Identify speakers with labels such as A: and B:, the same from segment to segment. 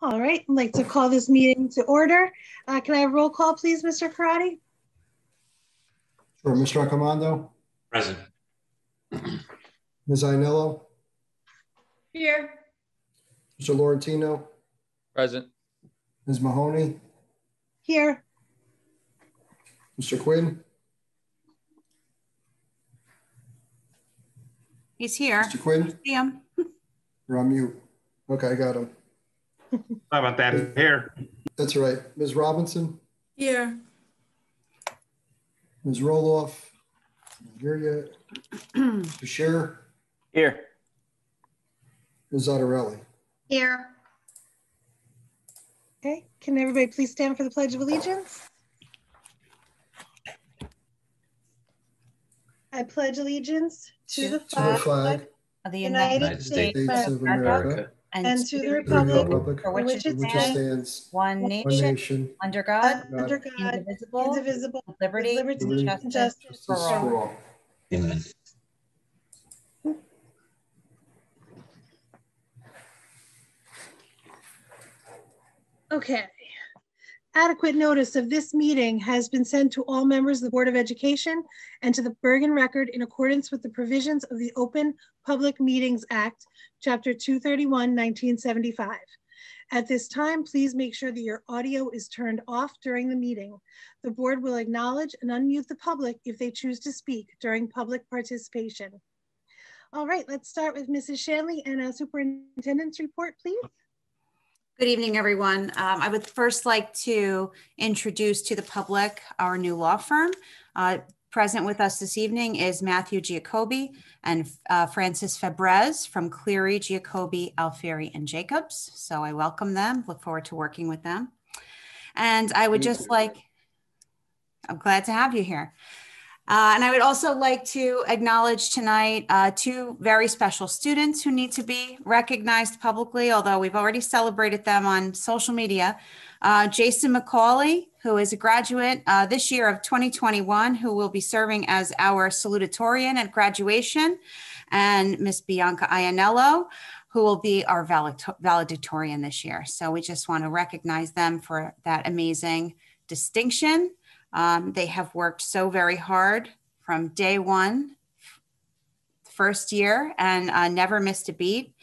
A: All right, I'd like to call this meeting to order. Can I have roll call, please, Mr. Karate?
B: Sure. Mr. Accomando?
C: Present.
B: Ms. Ainello?
A: Here.
B: Mr. Laurentino?
C: Present.
B: Ms. Mahoney?
A: Here.
B: Mr. Quinn?
D: He's here.
B: Mr. Quinn?
D: See him.
B: You're on mute. Okay, I got him.
C: How about that here?
B: That's right. Ms. Robinson?
E: Here.
B: Ms. Roloff? Not here yet. Mr. Scherer?
C: Here.
B: Ms. Zottarelli?
A: Here. Okay, can everybody please stand for the Pledge of Allegiance? I pledge allegiance to the flag
D: Of the
A: United States
B: of America
A: and to the
B: and
A: republic for which it
B: stands
D: one
B: one
D: nation,
B: nation
D: under God,
A: under God,
D: indivisible,
A: indivisible,
D: with liberty,
A: with liberty
D: and
A: and
D: justice
A: justice
D: for all.
B: for all.
C: Amen.
A: Okay. Adequate notice of this meeting has been sent to all members of the Board of Education and to the Bergen Record in accordance with the provisions of the Open Public Meetings Act, Chapter 231, 1975. At this time, please make sure that your audio is turned off during the meeting. The board will acknowledge and unmute the public if they choose to speak during public participation. All right, let's start with Mrs. Shanley and a superintendent's report, please.
D: Good evening, everyone. I would first like to introduce to the public our new law firm. Present with us this evening is Matthew Giacobbe and Francis Febrez from Cleary, Giacobbe, Alfieri, and Jacobs. So I welcome them, look forward to working with them. And I would just like, I'm glad to have you here. And I would also like to acknowledge tonight two very special students who need to be recognized publicly, although we've already celebrated them on social media. Jason McCauley, who is a graduate this year of 2021, who will be serving as our salutatorian at graduation, and Miss Bianca Ianello, who will be our valedictorian this year. So we just want to recognize them for that amazing distinction. They have worked so very hard from day one, first year, and never missed a beat.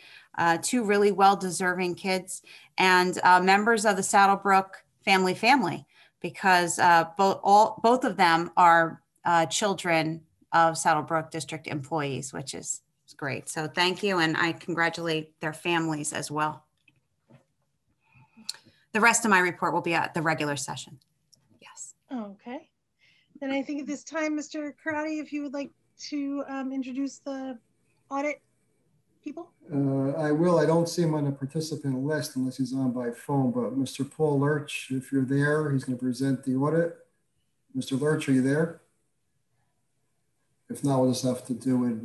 D: Two really well-deserving kids and members of the Saddlebrook family, because both of them are children of Saddlebrook District employees, which is great. So thank you, and I congratulate their families as well. The rest of my report will be at the regular session.
A: Okay. Then I think at this time, Mr. Karate, if you would like to introduce the audit people.
B: I will. I don't see him on the participant list unless he's on by phone, but Mr. Paul Lurch, if you're there, he's going to present the audit. Mr. Lurch, are you there? If not, we'll just have to do it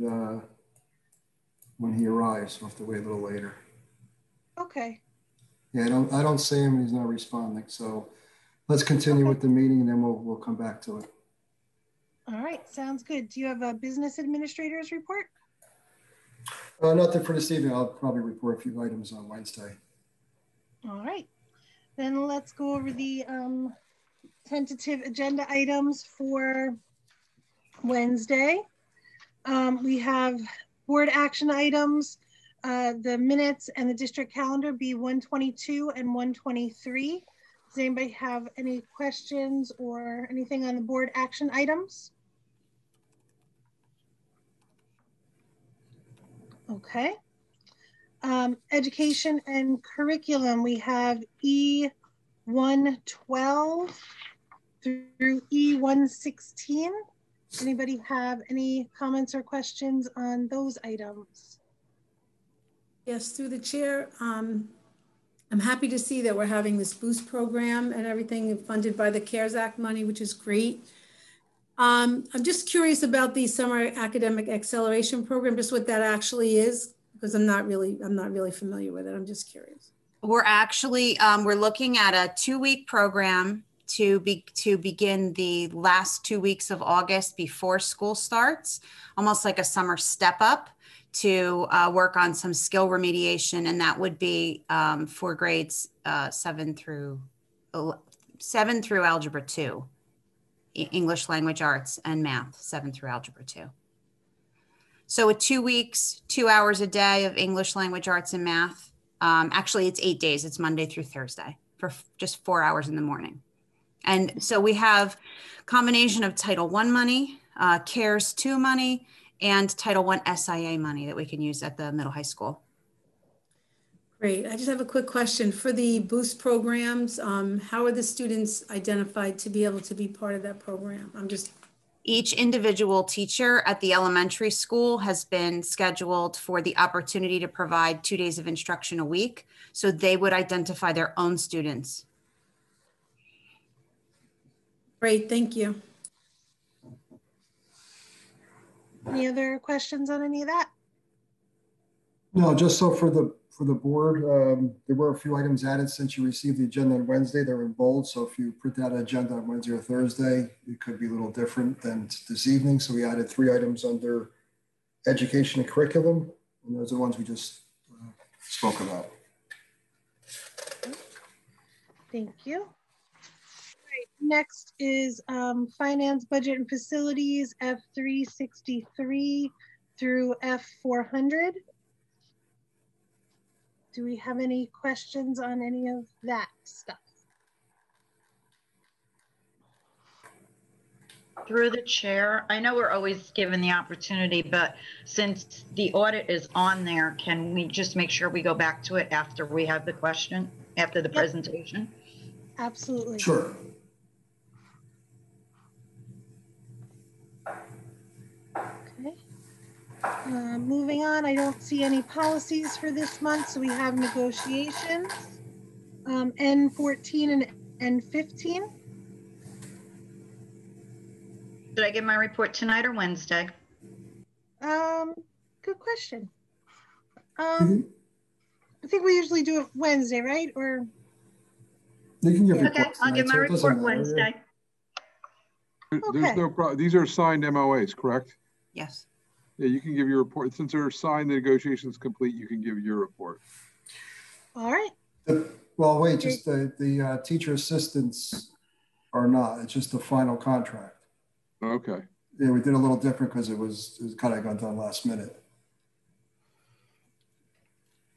B: when he arrives. We'll have to wait a little later.
A: Okay.
B: Yeah, I don't see him. He's not responding. So let's continue with the meeting and then we'll come back to it.
A: All right, sounds good. Do you have a business administrator's report?
B: Nothing for this evening. I'll probably report a few items on Wednesday. All
A: right, then let's go over the tentative agenda items for Wednesday. We have board action items, the minutes and the district calendar be 122 and 123. Does anybody have any questions or anything on the board action items? Okay. Education and curriculum, we have E112 through E116. Anybody have any comments or questions on those items?
E: Yes, through the chair. I'm happy to see that we're having this boost program and everything funded by the CARES Act money, which is great. I'm just curious about the summer academic acceleration program, just what that actually is, because I'm not really familiar with it. I'm just curious.
D: We're actually, we're looking at a 2-week program to begin the last 2 weeks of August before school starts, almost like a summer step up to work on some skill remediation, and that would be for grades 7 through Algebra 2, English, Language Arts, and Math, 7 through Algebra 2. So with 2 weeks, 2 hours a day of English, Language Arts, and Math. Actually, it's 8 days. It's Monday through Thursday for just 4 hours in the morning. And so we have combination of Title I money, CARES 2 money, and Title I SIA money that we can use at the middle high school.
E: Great. I just have a quick question. For the boost programs, how are the students identified to be able to be part of that program?
D: Each individual teacher at the elementary school has been scheduled for the opportunity to provide 2 days of instruction a week. So they would identify their own students.
E: Great, thank you.
A: Any other questions on any of that?
B: No, just so for the board, there were a few items added since you received the agenda on Wednesday. They were in bold. So if you print out an agenda on Wednesday or Thursday, it could be a little different than this evening. So we added 3 items under education and curriculum. And those are the ones we just spoke about.
A: Thank you. All right, next is finance, budget, and facilities, F363 through F400. Do we have any questions on any of that stuff?
F: Through the chair, I know we're always given the opportunity, but since the audit is on there, can we just make sure we go back to it after we have the question, after the presentation?
A: Absolutely.
B: Sure.
A: Okay. Moving on, I don't see any policies for this month, so we have negotiations. N14 and N15.
F: Should I give my report tonight or Wednesday?
A: Good question. I think we usually do it Wednesday, right? Or
B: you can give
F: okay, I'll give my report Wednesday.
G: There's no problem. These are signed MOAs, correct?
D: Yes.
G: Yeah, you can give your report. Since they're signed, the negotiation's complete, you can give your report.
A: all right.
B: Well, wait, just the teacher assistants are not. It's just the final contract.
G: Okay.
B: Yeah, we did a little different because it was kind of got done last minute.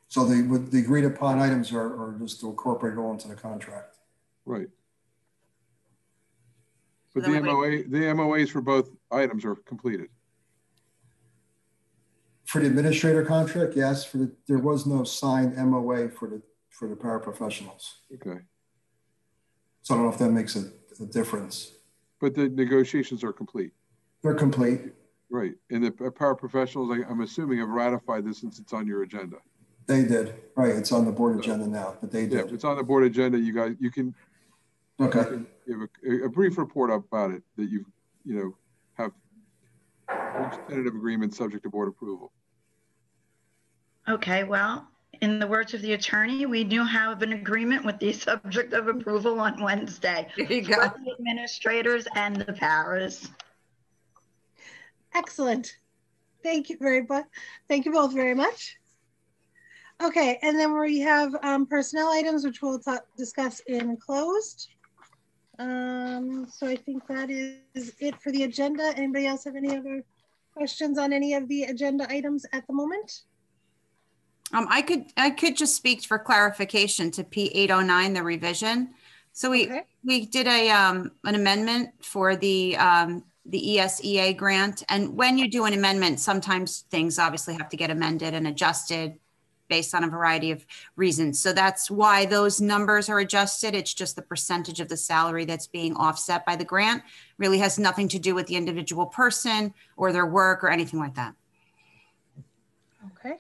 B: So the agreed upon items are just incorporated all into the contract.
G: Right. But the MOAs for both items are completed. For the administrator contract, yes. There was no signed MOA for the paraprofessionals. Okay.
B: So I don't know if that makes a difference.
G: But the negotiations are complete.
B: They're complete.
G: Right. And the paraprofessionals, I'm assuming, have ratified this since it's on your agenda.
B: They did. Right. It's on the board agenda now, but they did.
G: Yeah, if it's on the board agenda, you can give a brief report about it that have tentative agreement subject to board approval.
F: Okay, well, in the words of the attorney, we do have an agreement with the subject of approval on Wednesday.
D: There you go.
F: For the administrators and the paras.
A: Excellent. Thank you very much. Thank you both very much. Okay, and then we have personnel items, which we'll discuss in closed. So I think that is it for the agenda. Anybody else have any other questions on any of the agenda items at the moment?
D: I could just speak for clarification to P809, the revision. So we did an amendment for the ESEA grant. And when you do an amendment, sometimes things obviously have to get amended and adjusted based on a variety of reasons. So that's why those numbers are adjusted. It's just the percentage of the salary that's being offset by the grant. Really has nothing to do with the individual person or their work or anything like that.
A: Okay.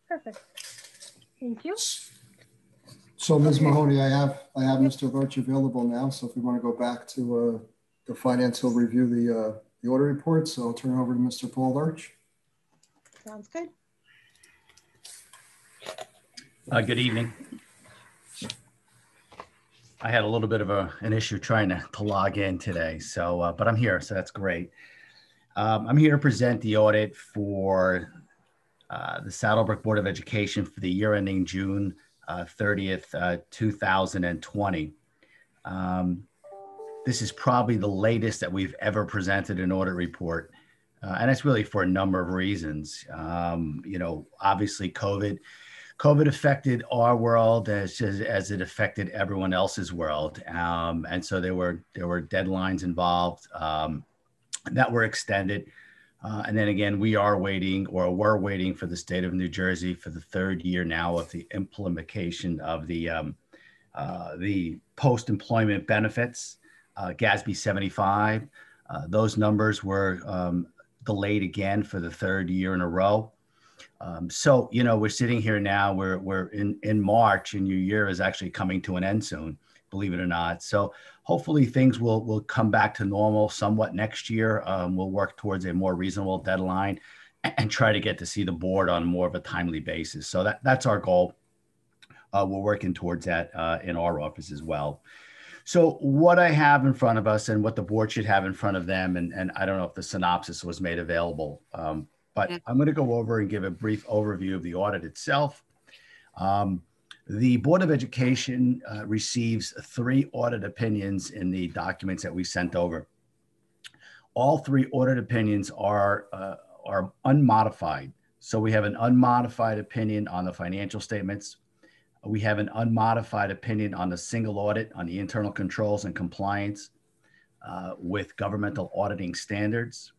A: Perfect. Thank you.
B: So Ms. Mahoney, I have Mr. Lurch available now. So if we want to go back to the finance, he'll review the order report. So I'll turn it over to Mr. Paul Lurch.
A: Sounds good.
H: Good evening. I had a little bit of an issue trying to log in today, so but I'm here, so that's great. I'm here to present the audit for the Saddlebrook Board of Education for the year ending June 30th, 2020. This is probably the latest that we've ever presented an audit report. And that's really for a number of reasons. Obviously COVID affected our world as it affected everyone else's world. And so there were deadlines involved that were extended. And then again, we're waiting for the state of New Jersey for the third year now of the implementation of the post-employment benefits, GASB 75. Those numbers were delayed again for the third year in a row. So, we're sitting here now, we're in March, and your year is actually coming to an end soon, believe it or not. So hopefully things will come back to normal somewhat next year. We'll work towards a more reasonable deadline and try to get to see the board on more of a timely basis. So that's our goal. We're working towards that in our office as well. So what I have in front of us and what the board should have in front of them, and I don't know if the synopsis was made available, but I'm going to go over and give a brief overview of the audit itself. The Board of Education receives 3 audit opinions in the documents that we sent over. All 3 audit opinions are unmodified. So we have an unmodified opinion on the financial statements. We have an unmodified opinion on the single audit on the internal controls and compliance with governmental auditing standards.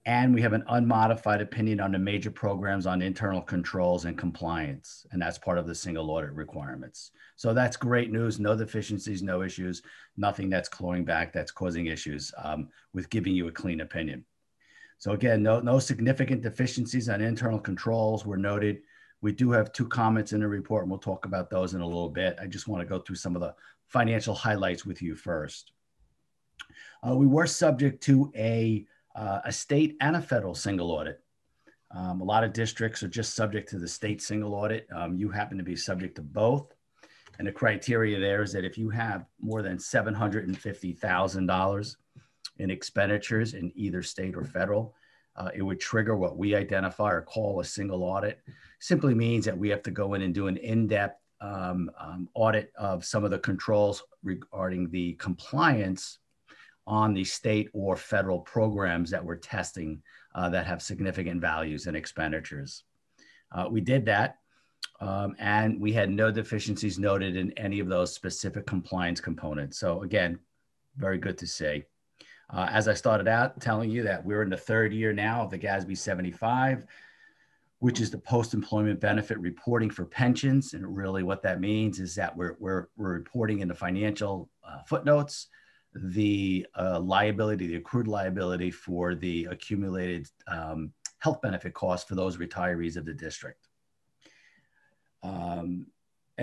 H: And we have an unmodified opinion on the major programs on internal controls and compliance. And that's part of the single audit requirements. So that's great news. No deficiencies, no issues, nothing that's clawing back, that's causing issues with giving you a clean opinion. So again, no significant deficiencies on internal controls were noted. We do have 2 comments in the report, and we'll talk about those in a little bit. I just want to go through some of the financial highlights with you first. We were subject to a state and a federal single audit. A lot of districts are just subject to the state single audit. You happen to be subject to both. And the criteria there is that if you have more than $750,000 in expenditures in either state or federal, it would trigger what we identify or call a single audit. Simply means that we have to go in and do an in-depth audit of some of the controls regarding the compliance on the state or federal programs that we're testing that have significant values and expenditures. We did that, and we had no deficiencies noted in any of those specific compliance components. So again, very good to see. As I started out telling you that we're in the third year now of the GASB 75, which is the post-employment benefit reporting for pensions. And really what that means is that we're reporting in the financial footnotes the liability, the accrued liability for the accumulated health benefit costs for those retirees of the district. And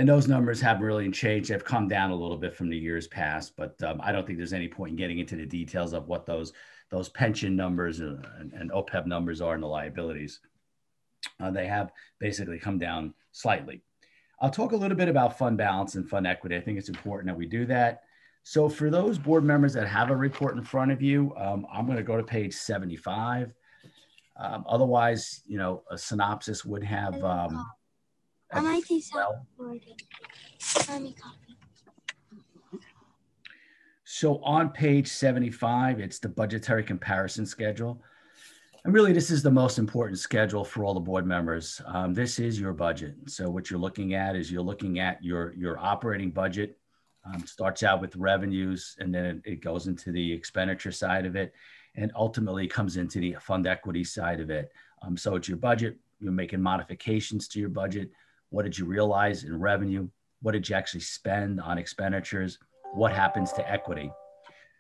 H: those numbers haven't really changed. They've come down a little bit from the years past, but I don't think there's any point in getting into the details of what those pension numbers and OPEB numbers are and the liabilities. They have basically come down slightly. I'll talk a little bit about fund balance and fund equity. I think it's important that we do that. So for those board members that have a report in front of you, I'm going to go to page 75. Otherwise, a synopsis would have well. So on page 75, it's the budgetary comparison schedule. And really, this is the most important schedule for all the board members. This is your budget. So what you're looking at is you're looking at your operating budget. Starts out with revenues, and then it goes into the expenditure side of it, and ultimately comes into the fund equity side of it. So it's your budget. You're making modifications to your budget. What did you realize in revenue? What did you actually spend on expenditures? What happens to equity?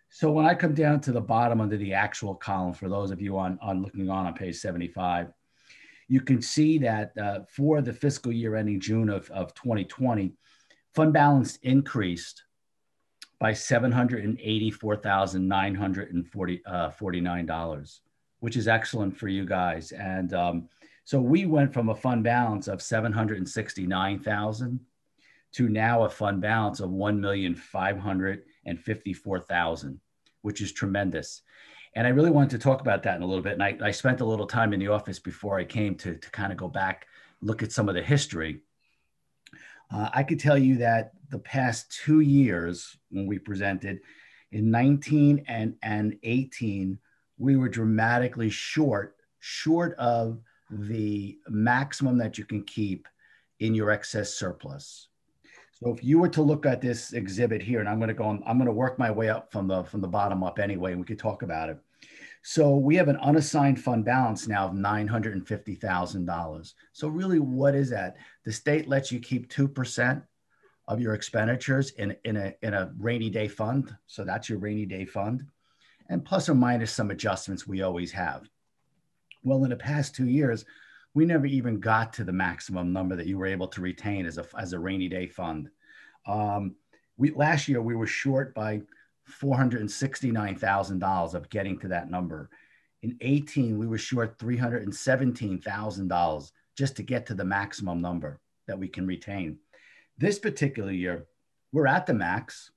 H: So when I come down to the bottom under the actual column, for those of you looking on page 75, you can see that for the fiscal year ending June of 2020, fund balance increased by $784,949, which is excellent for you guys. And so we went from a fund balance of $769,000 to now a fund balance of $1,554,000, which is tremendous. And I really wanted to talk about that in a little bit. And I spent a little time in the office before I came to kind of go back, look at some of the history. I could tell you that the past 2 years when we presented, in 19 and 18, we were dramatically short of the maximum that you can keep in your excess surplus. So if you were to look at this exhibit here, and I'm going to work my way up from the bottom up anyway, and we could talk about it. So we have an unassigned fund balance now of $950,000. So really, what is that? The state lets you keep 2% of your expenditures in a rainy day fund. So that's your rainy day fund, and plus or minus some adjustments we always have. Well, in the past 2 years, we never even got to the maximum number that you were able to retain as a rainy day fund. Last year we were short by $469,000 of getting to that number. In 18, we were short $317,000 just to get to the maximum number that we can retain. This particular year, we're at the max.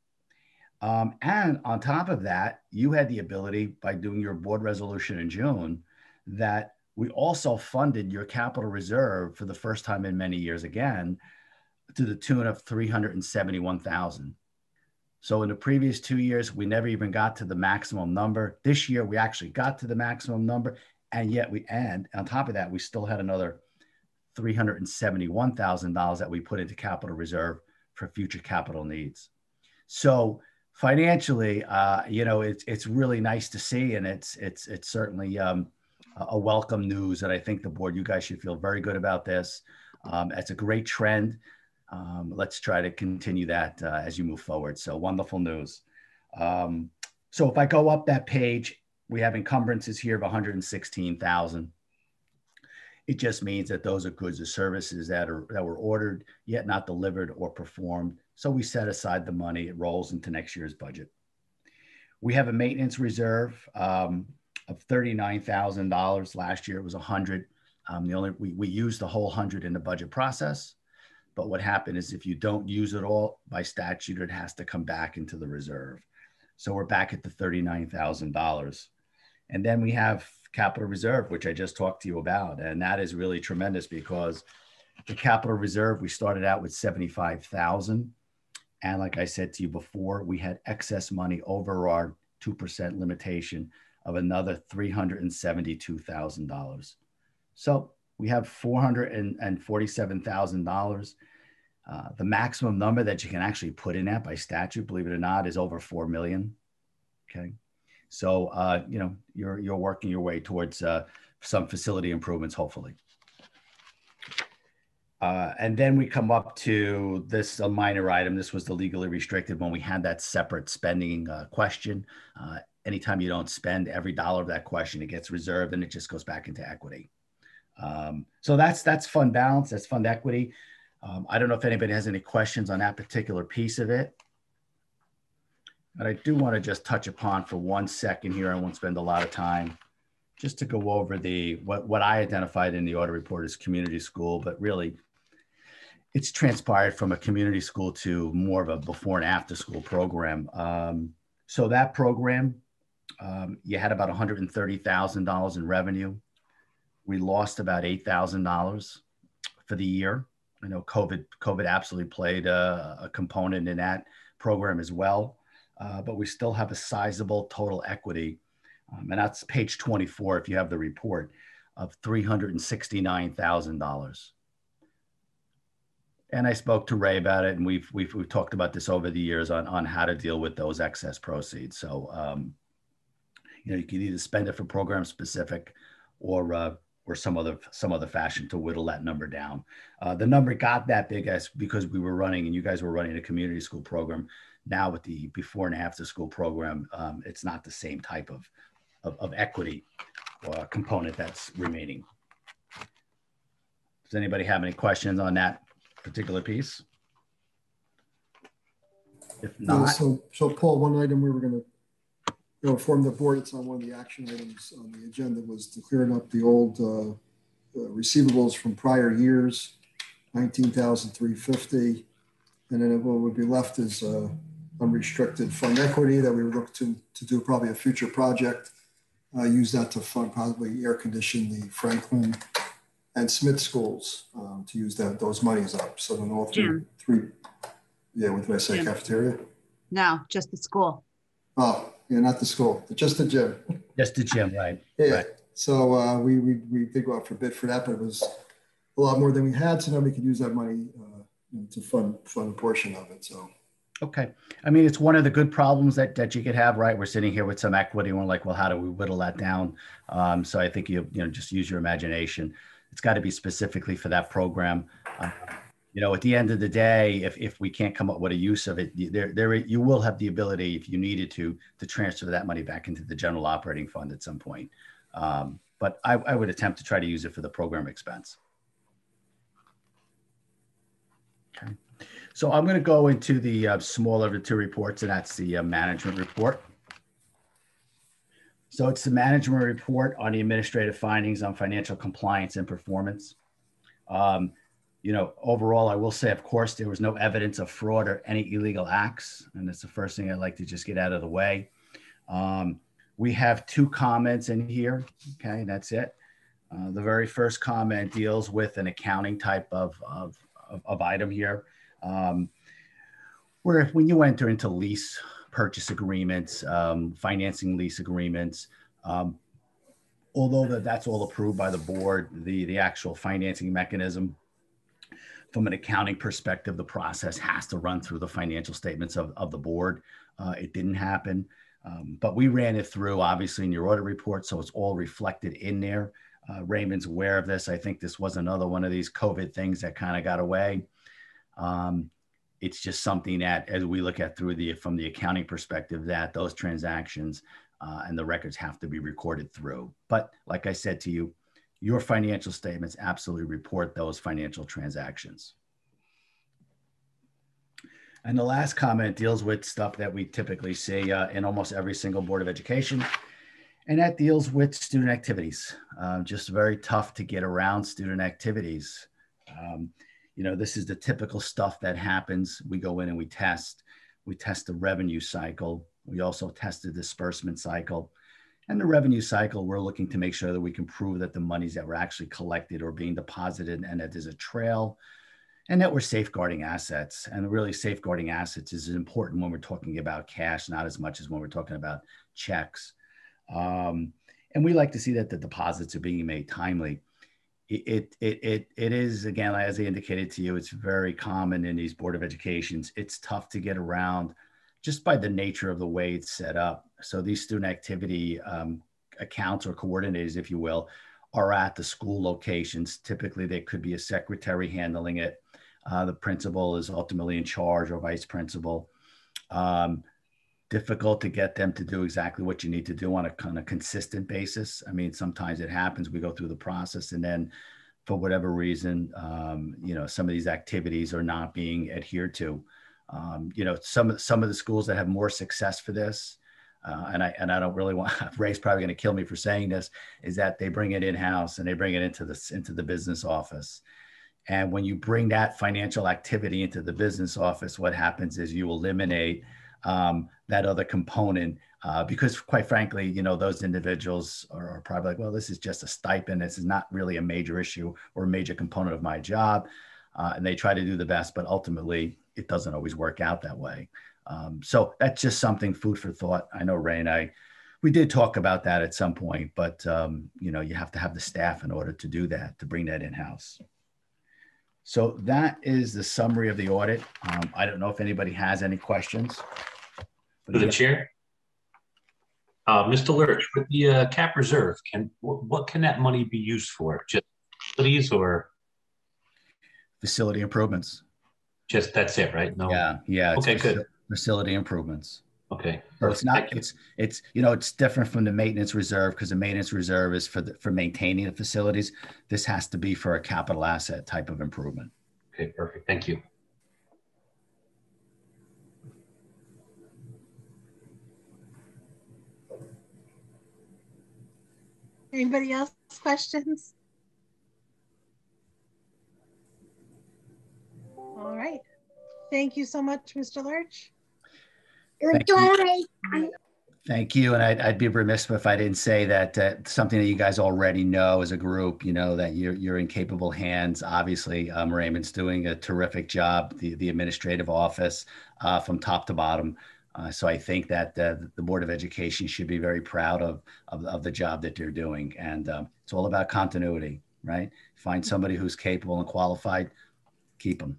H: And on top of that, you had the ability by doing your board resolution in June that we also funded your capital reserve for the first time in many years again to the tune of $371,000. So in the previous 2 years, we never even got to the maximum number. This year, we actually got to the maximum number, and yet and on top of that, we still had another $371,000 that we put into capital reserve for future capital needs. So financially, it's really nice to see, and it's certainly a welcome news. And I think the board, you guys should feel very good about this. It's a great trend. Let's try to continue that as you move forward. So wonderful news. So if I go up that page, we have encumbrances here of 116,000. It just means that those are goods or services that were ordered yet not delivered or performed. So we set aside the money. It rolls into next year's budget. We have a maintenance reserve of $39,000. Last year it was 100. We used the whole 100 in the budget process. But what happened is if you don't use it all by statute, it has to come back into the reserve. So we're back at the $39,000. And then we have capital reserve, which I just talked to you about. And that is really tremendous because the capital reserve, we started out with 75,000. And like I said to you before, we had excess money over our 2% limitation of another $372,000. So we have $447,000. The maximum number that you can actually put in that by statute, believe it or not, is over 4 million. Okay. So, you're working your way towards some facility improvements, hopefully. And then we come up to this a minor item. This was the legally restricted when we had that separate spending question. Anytime you don't spend every dollar of that question, it gets reserved and it just goes back into equity. So that's fund balance, that's fund equity. I don't know if anybody has any questions on that particular piece of it. But I do want to just touch upon for 1 second here. I won't spend a lot of time just to go over what I identified in the audit report as community school, but really it's transpired from a community school to more of a before and after school program. So that program, you had about $130,000 in revenue. We lost about $8,000 for the year. I know COVID absolutely played a component in that program as well. But we still have a sizable total equity. And that's page 24, if you have the report, of $369,000. And I spoke to Ray about it, and we've talked about this over the years on how to deal with those excess proceeds. So, you can either spend it for program specific or some other fashion to whittle that number down. The number got that big because we were running, and you guys were running a community school program. Now with the before and after school program, it's not the same type of equity component that's remaining. Does anybody have any questions on that particular piece? If not.
B: So Paul, one item we were going to inform the board, it's on one of the action items on the agenda, was to clearing up the old receivables from prior years, $19,350. And then what would be left is unrestricted fund equity that we would look to do probably a future project. use that to fund probably air condition the Franklin and Smith schools, to use those monies up. So then all three, yeah, what did I say,
D: Gym.
B: cafeteria?
D: No, just the school.
B: Oh, yeah, not the school, just the gym.
H: Just the gym, right?
B: Yeah.
H: Right.
B: So we did go out for bid for that, but it was a lot more than we had. So then we could use that money to fund a portion of it. So.
H: Okay. I mean, it's one of the good problems that you could have, right? We're sitting here with some equity and we're like, well, how do we whittle that down? So I think you just use your imagination. It's got to be specifically for that program. At the end of the day, if we can't come up with a use of it, you will have the ability, if you needed to transfer that money back into the general operating fund at some point. But I would attempt to try to use it for the program expense. Okay. So I'm going to go into the smaller of the two reports, and that's the management report. So it's the management report on the administrative findings on financial compliance and performance. Overall, I will say, of course, there was no evidence of fraud or any illegal acts. And that's the first thing I'd like to just get out of the way. We have 2 comments in here. Okay, that's it. The very first comment deals with an accounting type of item here. Where when you enter into lease purchase agreements, financing lease agreements, although that's all approved by the board, the actual financing mechanism, from an accounting perspective, the process has to run through the financial statements of the board. It didn't happen, but we ran it through, obviously, in your audit report, so it's all reflected in there. Raymond's aware of this. I think this was another one of these COVID things that kind of got away. It's just something that, as we look at from the accounting perspective, that those transactions and the records have to be recorded through. But like I said to you, your financial statements absolutely report those financial transactions. And the last comment deals with stuff that we typically see in almost every single Board of Education, and that deals with student activities. Just very tough to get around student activities. This is the typical stuff that happens. We go in and we test the revenue cycle. We also test the disbursement cycle. And the revenue cycle, we're looking to make sure that we can prove that the monies that were actually collected or being deposited and that there's a trail and that we're safeguarding assets. And really safeguarding assets is important when we're talking about cash, not as much as when we're talking about checks. And we like to see that the deposits are being made timely. It is, again, as I indicated to you, it's very common in these Board of Educations. It's tough to get around just by the nature of the way it's set up. So these student activity accounts or coordinators, if you will, are at the school locations. Typically, there could be a secretary handling it. The principal is ultimately in charge, or vice principal. Difficult to get them to do exactly what you need to do on a kind of consistent basis. I mean, sometimes it happens. We go through the process, and then for whatever reason, some of these activities are not being adhered to. Some of the schools that have more success for this, and I don't really want, Ray's probably going to kill me for saying this, is that they bring it in-house and they bring it into the business office. And when you bring that financial activity into the business office, what happens is you eliminate that other component, because quite frankly, those individuals are probably like, well, this is just a stipend. This is not really a major issue or a major component of my job. And they try to do the best, but ultimately it doesn't always work out that way. So that's just something, food for thought. I know Ray and we did talk about that at some point, but you have to have the staff in order to do that, to bring that in-house. So that is the summary of the audit. I don't know if anybody has any questions.
I: For the chair, Mr. Lurch, with the cap reserve, what can that money be used for? Just facilities or
H: facility improvements?
I: Just that's it, right? No.
H: Yeah.
I: Okay, good.
H: Facility improvements.
I: Okay.
H: So it's not. It's different from the maintenance reserve, because the maintenance reserve is for maintaining the facilities. This has to be for a capital asset type of improvement.
I: Okay, perfect. Thank you.
A: Anybody else questions? All right. Thank you so much, Mr. Lurch.
H: Thank you. And I'd be remiss if I didn't say that something that you guys already know as a group, that you're in capable hands. Obviously, Raymond's doing a terrific job, the administrative office from top to bottom. So I think that the Board of Education should be very proud of the job that they're doing. And it's all about continuity, right? Find somebody who's capable and qualified, keep them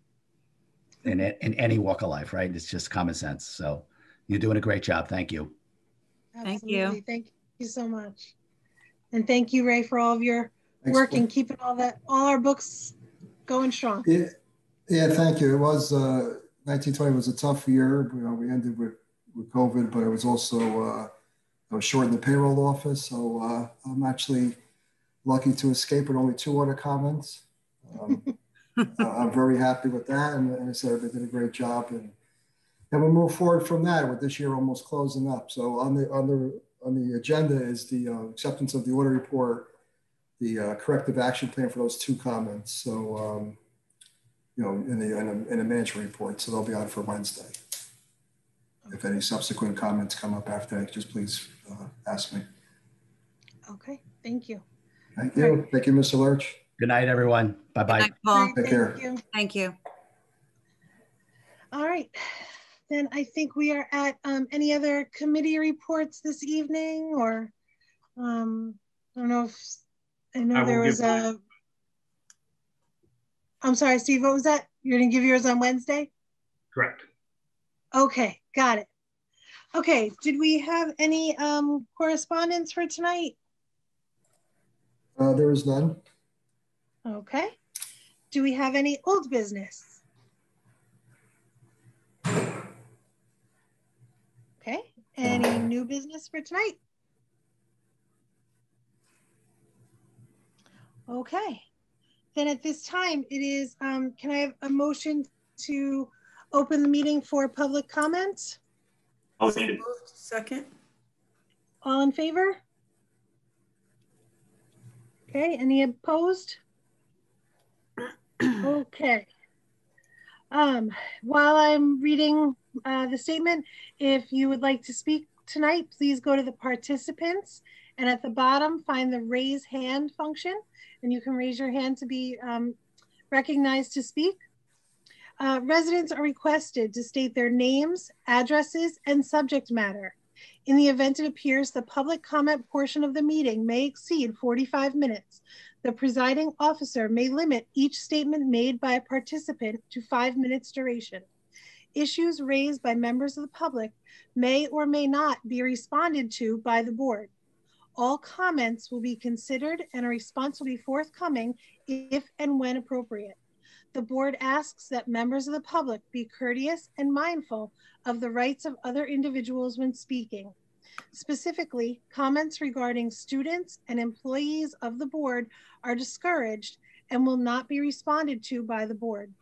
H: in any walk of life, right? It's just common sense. So you're doing a great job. Thank you.
A: Absolutely.
D: Thank you.
A: Thank you so much. And thank you, Ray, for all of your work and keeping all our books going strong.
B: Yeah, thank you. It was 1920 was a tough year. We ended with COVID, but it was also I was short in the payroll office, so I'm actually lucky to escape with only 2 audit comments. I'm very happy with that, and I said they did a great job, and we'll move forward from that with this year almost closing up. So on the agenda is the acceptance of the audit report, the corrective action plan for those 2 comments. So in a management report, so they'll be on for Wednesday. If any subsequent comments come up after that, just please ask me.
A: Okay, thank you.
B: Thank you. Right. Thank you, Mr. Lurch.
H: Good night, everyone. Bye-bye.
D: Good night, Paul.
B: Take care.
D: Thank you.
A: All right. Then I think we are at any other committee reports this evening, or I don't know if there was a. I'm sorry, Steve. What was that? You're going to give yours on Wednesday?
I: Correct.
A: Okay, got it. Okay, did we have any correspondence for tonight?
B: There is none.
A: Okay. Do we have any old business? Okay. Any new business for tonight? Okay. Then at this time, it is, can I have a motion to open the meeting for public comment?
I: Motion.
E: Second.
A: All in favor? Okay, any opposed? Okay. While I'm reading the statement, if you would like to speak tonight, please go to the participants, and at the bottom find the raise hand function, and you can raise your hand to be recognized to speak. Residents are requested to state their names, addresses, and subject matter. In the event it appears the public comment portion of the meeting may exceed 45 minutes, the presiding officer may limit each statement made by a participant to 5 minutes duration. Issues raised by members of the public may or may not be responded to by the board. All comments will be considered and a response will be forthcoming if and when appropriate. The board asks that members of the public be courteous and mindful of the rights of other individuals when speaking. Specifically, comments regarding students and employees of the board are discouraged and will not be responded to by the board.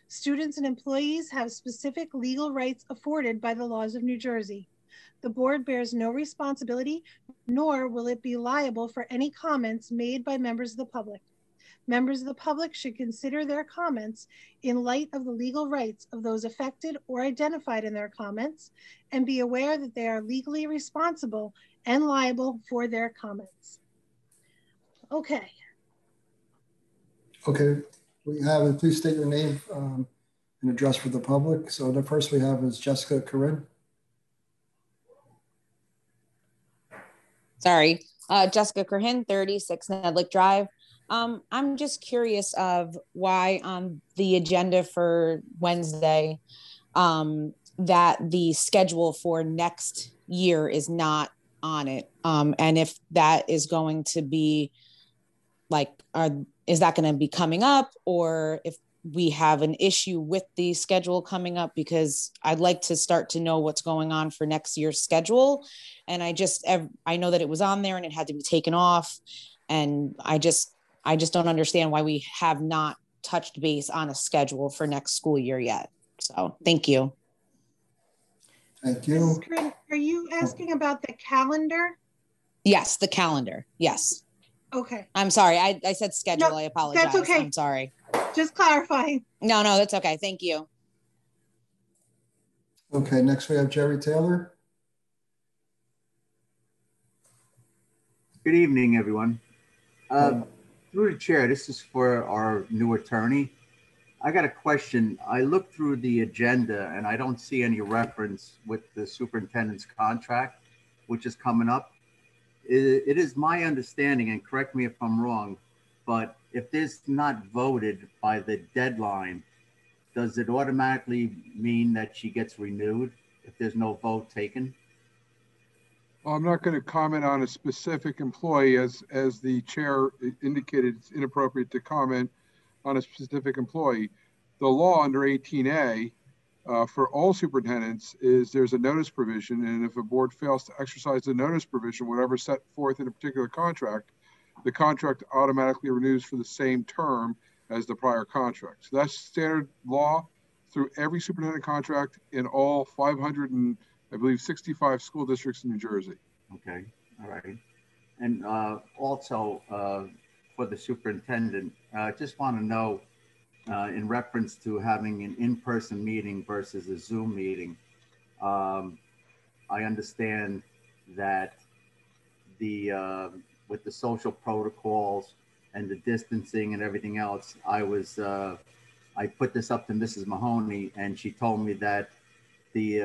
A: Students and employees have specific legal rights afforded by the laws of New Jersey. The board bears no responsibility, nor will it be liable for any comments made by members of the public. Members of the public should consider their comments in light of the legal rights of those affected or identified in their comments and be aware that they are legally responsible and liable for their comments. Okay.
B: Okay, we have, please state your name and address for the public. So the first we have is Jessica Corinne.
J: Sorry, Jessica Corinne, 36 Nedlick Drive. I'm just curious of why on the agenda for Wednesday that the schedule for next year is not on it. And if that is going to be like, is that going to be coming up, or if we have an issue with the schedule coming up, because I'd like to start to know what's going on for next year's schedule. And I know that it was on there and it had to be taken off. And I just don't understand why we have not touched base on a schedule for next school year yet. So thank you.
B: Thank you.
A: Are you asking about the calendar?
J: Yes, the calendar. Yes.
A: Okay.
J: I'm sorry. I said schedule.
A: No,
J: I apologize.
A: that's okay.
J: I'm sorry.
A: Just clarifying.
J: No, that's okay. Thank you.
B: Okay, next we have Jerry Taylor.
K: Good evening, everyone. Through the chair, this is for our new attorney. I got a question. I looked through the agenda and I don't see any reference with the superintendent's contract, which is coming up. It is my understanding, and correct me if I'm wrong, but if this is not voted by the deadline, does it automatically mean that she gets renewed if there's no vote taken?
G: Well, I'm not going to comment on a specific employee. As the chair indicated, it's inappropriate to comment on a specific employee. The law under 18A for all superintendents is there's a notice provision, and if a board fails to exercise the notice provision, whatever set forth in a particular contract, the contract automatically renews for the same term as the prior contract. So that's standard law through every superintendent contract in all 500 and I believe 65 school districts in New Jersey.
K: Okay, all right. And also for the superintendent, just want to know in reference to having an in-person meeting versus a Zoom meeting, I understand that with the social protocols and the distancing and everything else, I put this up to Mrs. Mahoney, and she told me that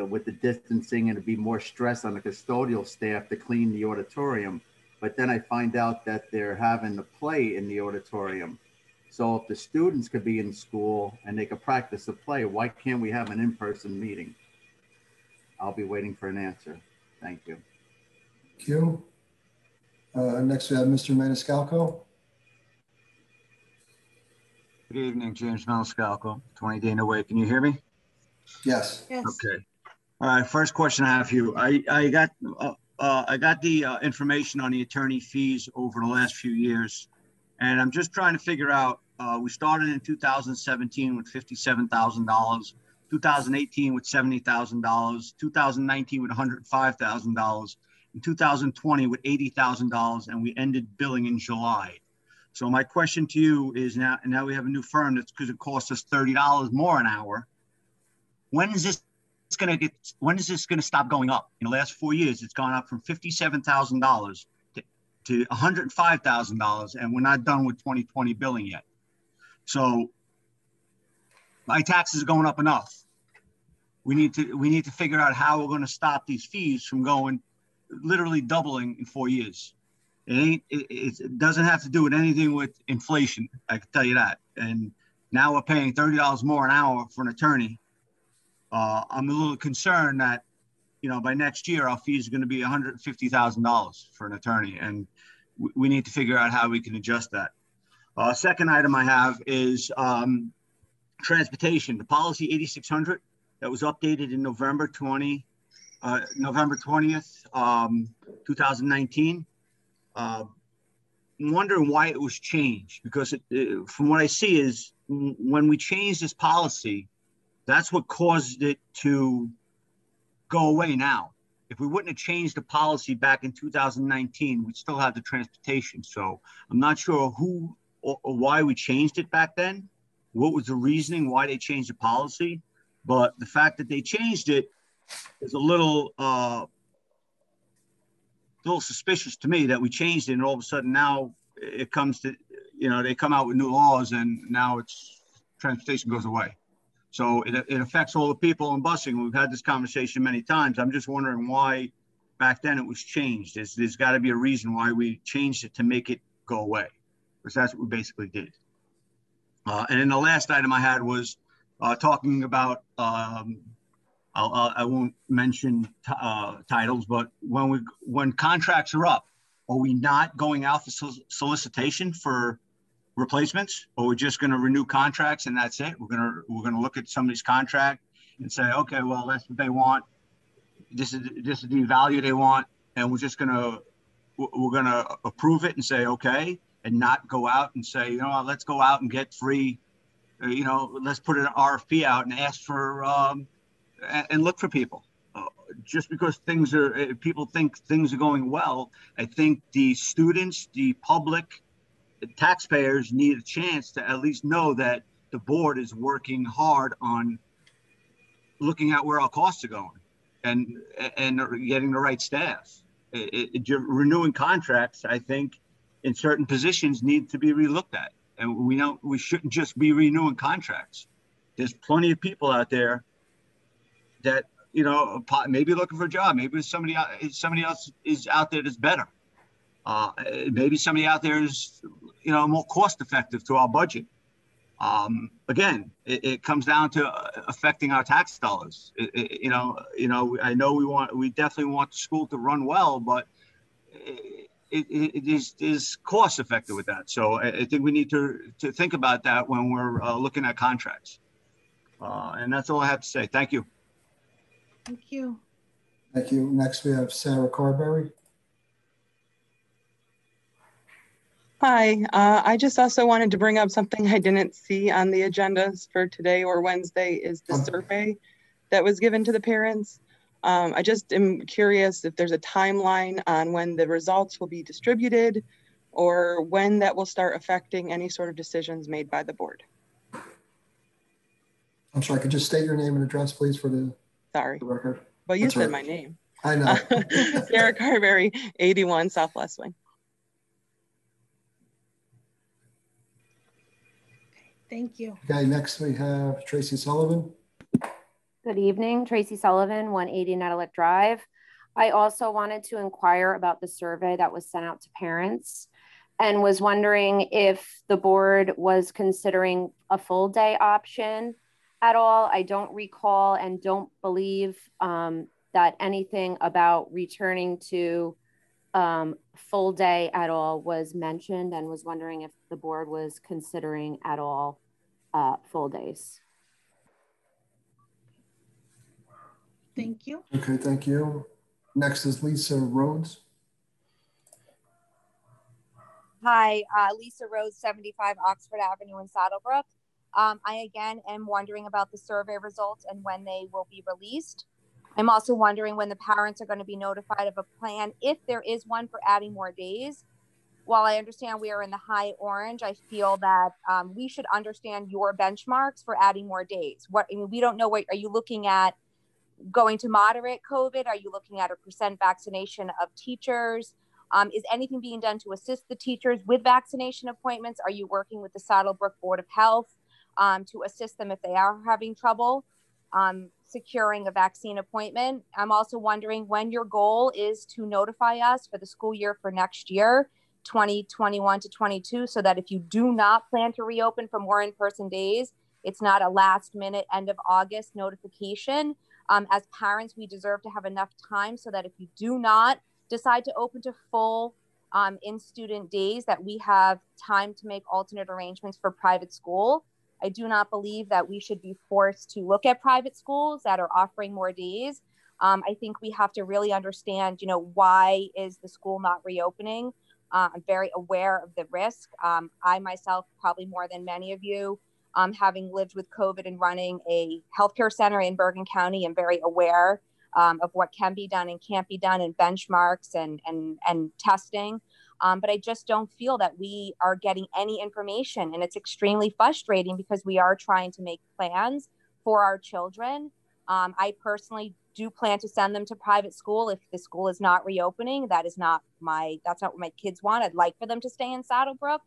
K: with the distancing, and it'd be more stress on the custodial staff to clean the auditorium. But then I find out that they're having the play in the auditorium. So if the students could be in school and they could practice the play, why can't we have an in-person meeting? I'll be waiting for an answer. Thank you.
B: Thank you. Next we have Mr. Maniscalco.
L: Good evening, James Maniscalco, 20 Dana Way. Can you hear me?
B: Yes.
A: Yes.
L: Okay. All right. First question I have for you. I got the information on the attorney fees over the last few years, and I'm just trying to figure out. We started in 2017 with $57,000, 2018 with $70,000, 2019 with $105,000, and 2020 with $80,000, and we ended billing in July. So my question to you is now we have a new firm that's because it costs us $30 more an hour. When is this going to stop going up? In the last 4 years, it's gone up from $57,000 to $105,000, and we're not done with 2020 billing yet. So my taxes are going up enough. We need to figure out how we're going to stop these fees from going literally doubling in 4 years. It doesn't have to do with anything with inflation, I can tell you that. And now we're paying $30 more an hour for an attorney. I'm a little concerned that, by next year, our fees are going to be $150,000 for an attorney, and we need to figure out how we can adjust that. Second item I have is transportation. The policy 8600 that was updated in November 20th, 2019. I'm wondering why it was changed, because from what I see is when we changed this policy, that's what caused it to go away now. If we wouldn't have changed the policy back in 2019, we'd still have the transportation. So I'm not sure who or why we changed it back then. What was the reasoning why they changed the policy? But the fact that they changed it is a little suspicious to me, that we changed it and all of a sudden now it comes to, they come out with new laws and now transportation goes away. So it affects all the people in busing. We've had this conversation many times. I'm just wondering why back then it was changed. There's got to be a reason why we changed it to make it go away, because that's what we basically did. And then the last item I had was talking about, I won't mention titles, but when contracts are up, are we not going out for solicitation for replacements, or we're just going to renew contracts and that's it? We're going to look at somebody's contract and say, okay, well, that's what they want. This is the value they want, and we're going to approve it and say okay, and not go out and say, let's go out and get free. Let's put an RFP out and ask for and look for people. Just because people think things are going well, I think the students, the public, the taxpayers need a chance to at least know that the board is working hard on looking at where our costs are going and getting the right staff. renewing contracts, I think, in certain positions need to be relooked at. And we shouldn't just be renewing contracts. There's plenty of people out there that, you know, maybe looking for a job. Maybe somebody else is out there that's better. Maybe somebody out there is, you know, more cost effective to our budget. Again, it comes down to affecting our tax dollars. I know we definitely want the school to run well, but it is cost effective with that. So I think we need to think about that when we're looking at contracts. And that's all I have to say. Thank you.
A: Thank you.
B: Thank you. Next, we have Sarah Carberry.
M: Hi, I just also wanted to bring up something I didn't see on the agendas for today or Wednesday is the survey that was given to the parents. I just am curious if there's a timeline on when the results will be distributed or when that will start affecting any sort of decisions made by the board.
B: I'm sorry, could you state your name and address, please, for the record?
M: Well, you
B: That's
M: said
B: right.
M: my name.
B: I know.
M: Sarah Carberry, 81 Southwest Wing.
A: Thank you.
B: Okay, next we have Tracy Sullivan.
N: Good evening, Tracy Sullivan, 180 Nettles Drive. I also wanted to inquire about the survey that was sent out to parents and was wondering if the board was considering a full day option at all. I don't recall and don't believe that anything about returning to full day at all was mentioned, and was wondering if the board was considering at all full days.
A: Thank you.
B: Okay, thank you. Next is Lisa Rhodes.
O: Hi, Lisa Rhodes, 75 Oxford Avenue in Saddlebrook. I again am wondering about the survey results and when they will be released. I'm also wondering when the parents are going to be notified of a plan, if there is one, for adding more days. While I understand we are in the high orange, I feel that we should understand your benchmarks for adding more days. We don't know what, are you looking at going to moderate COVID? Are you looking at a % vaccination of teachers? Is anything being done to assist the teachers with vaccination appointments? Are you working with the Saddlebrook Board of Health to assist them if they are having trouble securing a vaccine appointment? I'm also wondering when your goal is to notify us for the school year for next year, 2021 to 22, so that if you do not plan to reopen for more in-person days, it's not a last minute end of August notification. As parents, we deserve to have enough time so that if you do not decide to open to full in-student days, that we have time to make alternate arrangements for private school. I do not believe that we should be forced to look at private schools that are offering more days. I think we have to really understand, why is the school not reopening? I'm very aware of the risk. I myself, probably more than many of you, having lived with COVID and running a healthcare center in Bergen County, I'm very aware of what can be done and can't be done, and benchmarks and testing. But I just don't feel that we are getting any information, and it's extremely frustrating because we are trying to make plans for our children. I personally do plan to send them to private school if the school is not reopening. That's not what my kids want. I'd like for them to stay in Saddlebrook,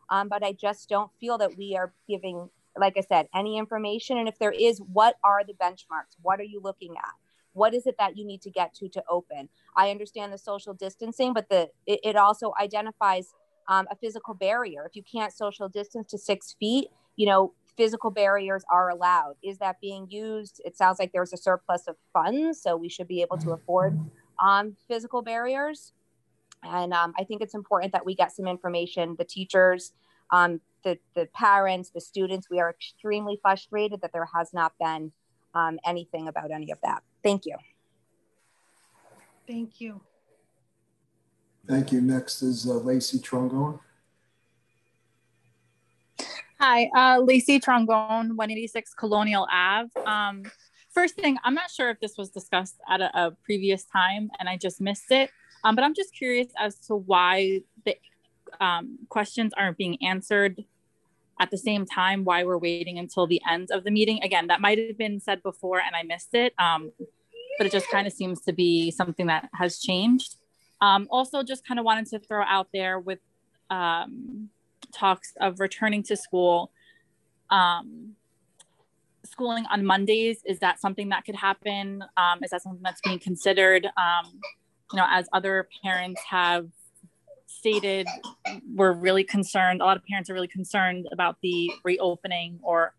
O: but I just don't feel that we are giving, like I said, any information. And if there is, what are the benchmarks? What are you looking at? What is it that you need to get to open? I understand the social distancing, but it also identifies a physical barrier. If you can't social distance to 6 feet, physical barriers are allowed. Is that being used? It sounds like there's a surplus of funds, so we should be able to afford physical barriers. And I think it's important that we get some information. The teachers, the parents, the students, we are extremely frustrated that there has not been anything about any of that. Thank you.
A: Thank you.
B: Thank you. Next is Lacey Trongone.
P: Hi, Lacey Trongone, 186 Colonial Ave. First thing, I'm not sure if this was discussed at a previous time and I just missed it, but I'm just curious as to why the questions aren't being answered at the same time, why we're waiting until the end of the meeting. Again, that might have been said before and I missed it, but it just kind of seems to be something that has changed. Also, just kind of wanted to throw out there with talks of returning to school. Schooling on Mondays, is that something that could happen? Is that something that's being considered? You know, as other parents have stated, we're really concerned. A lot of parents are really concerned about the reopening or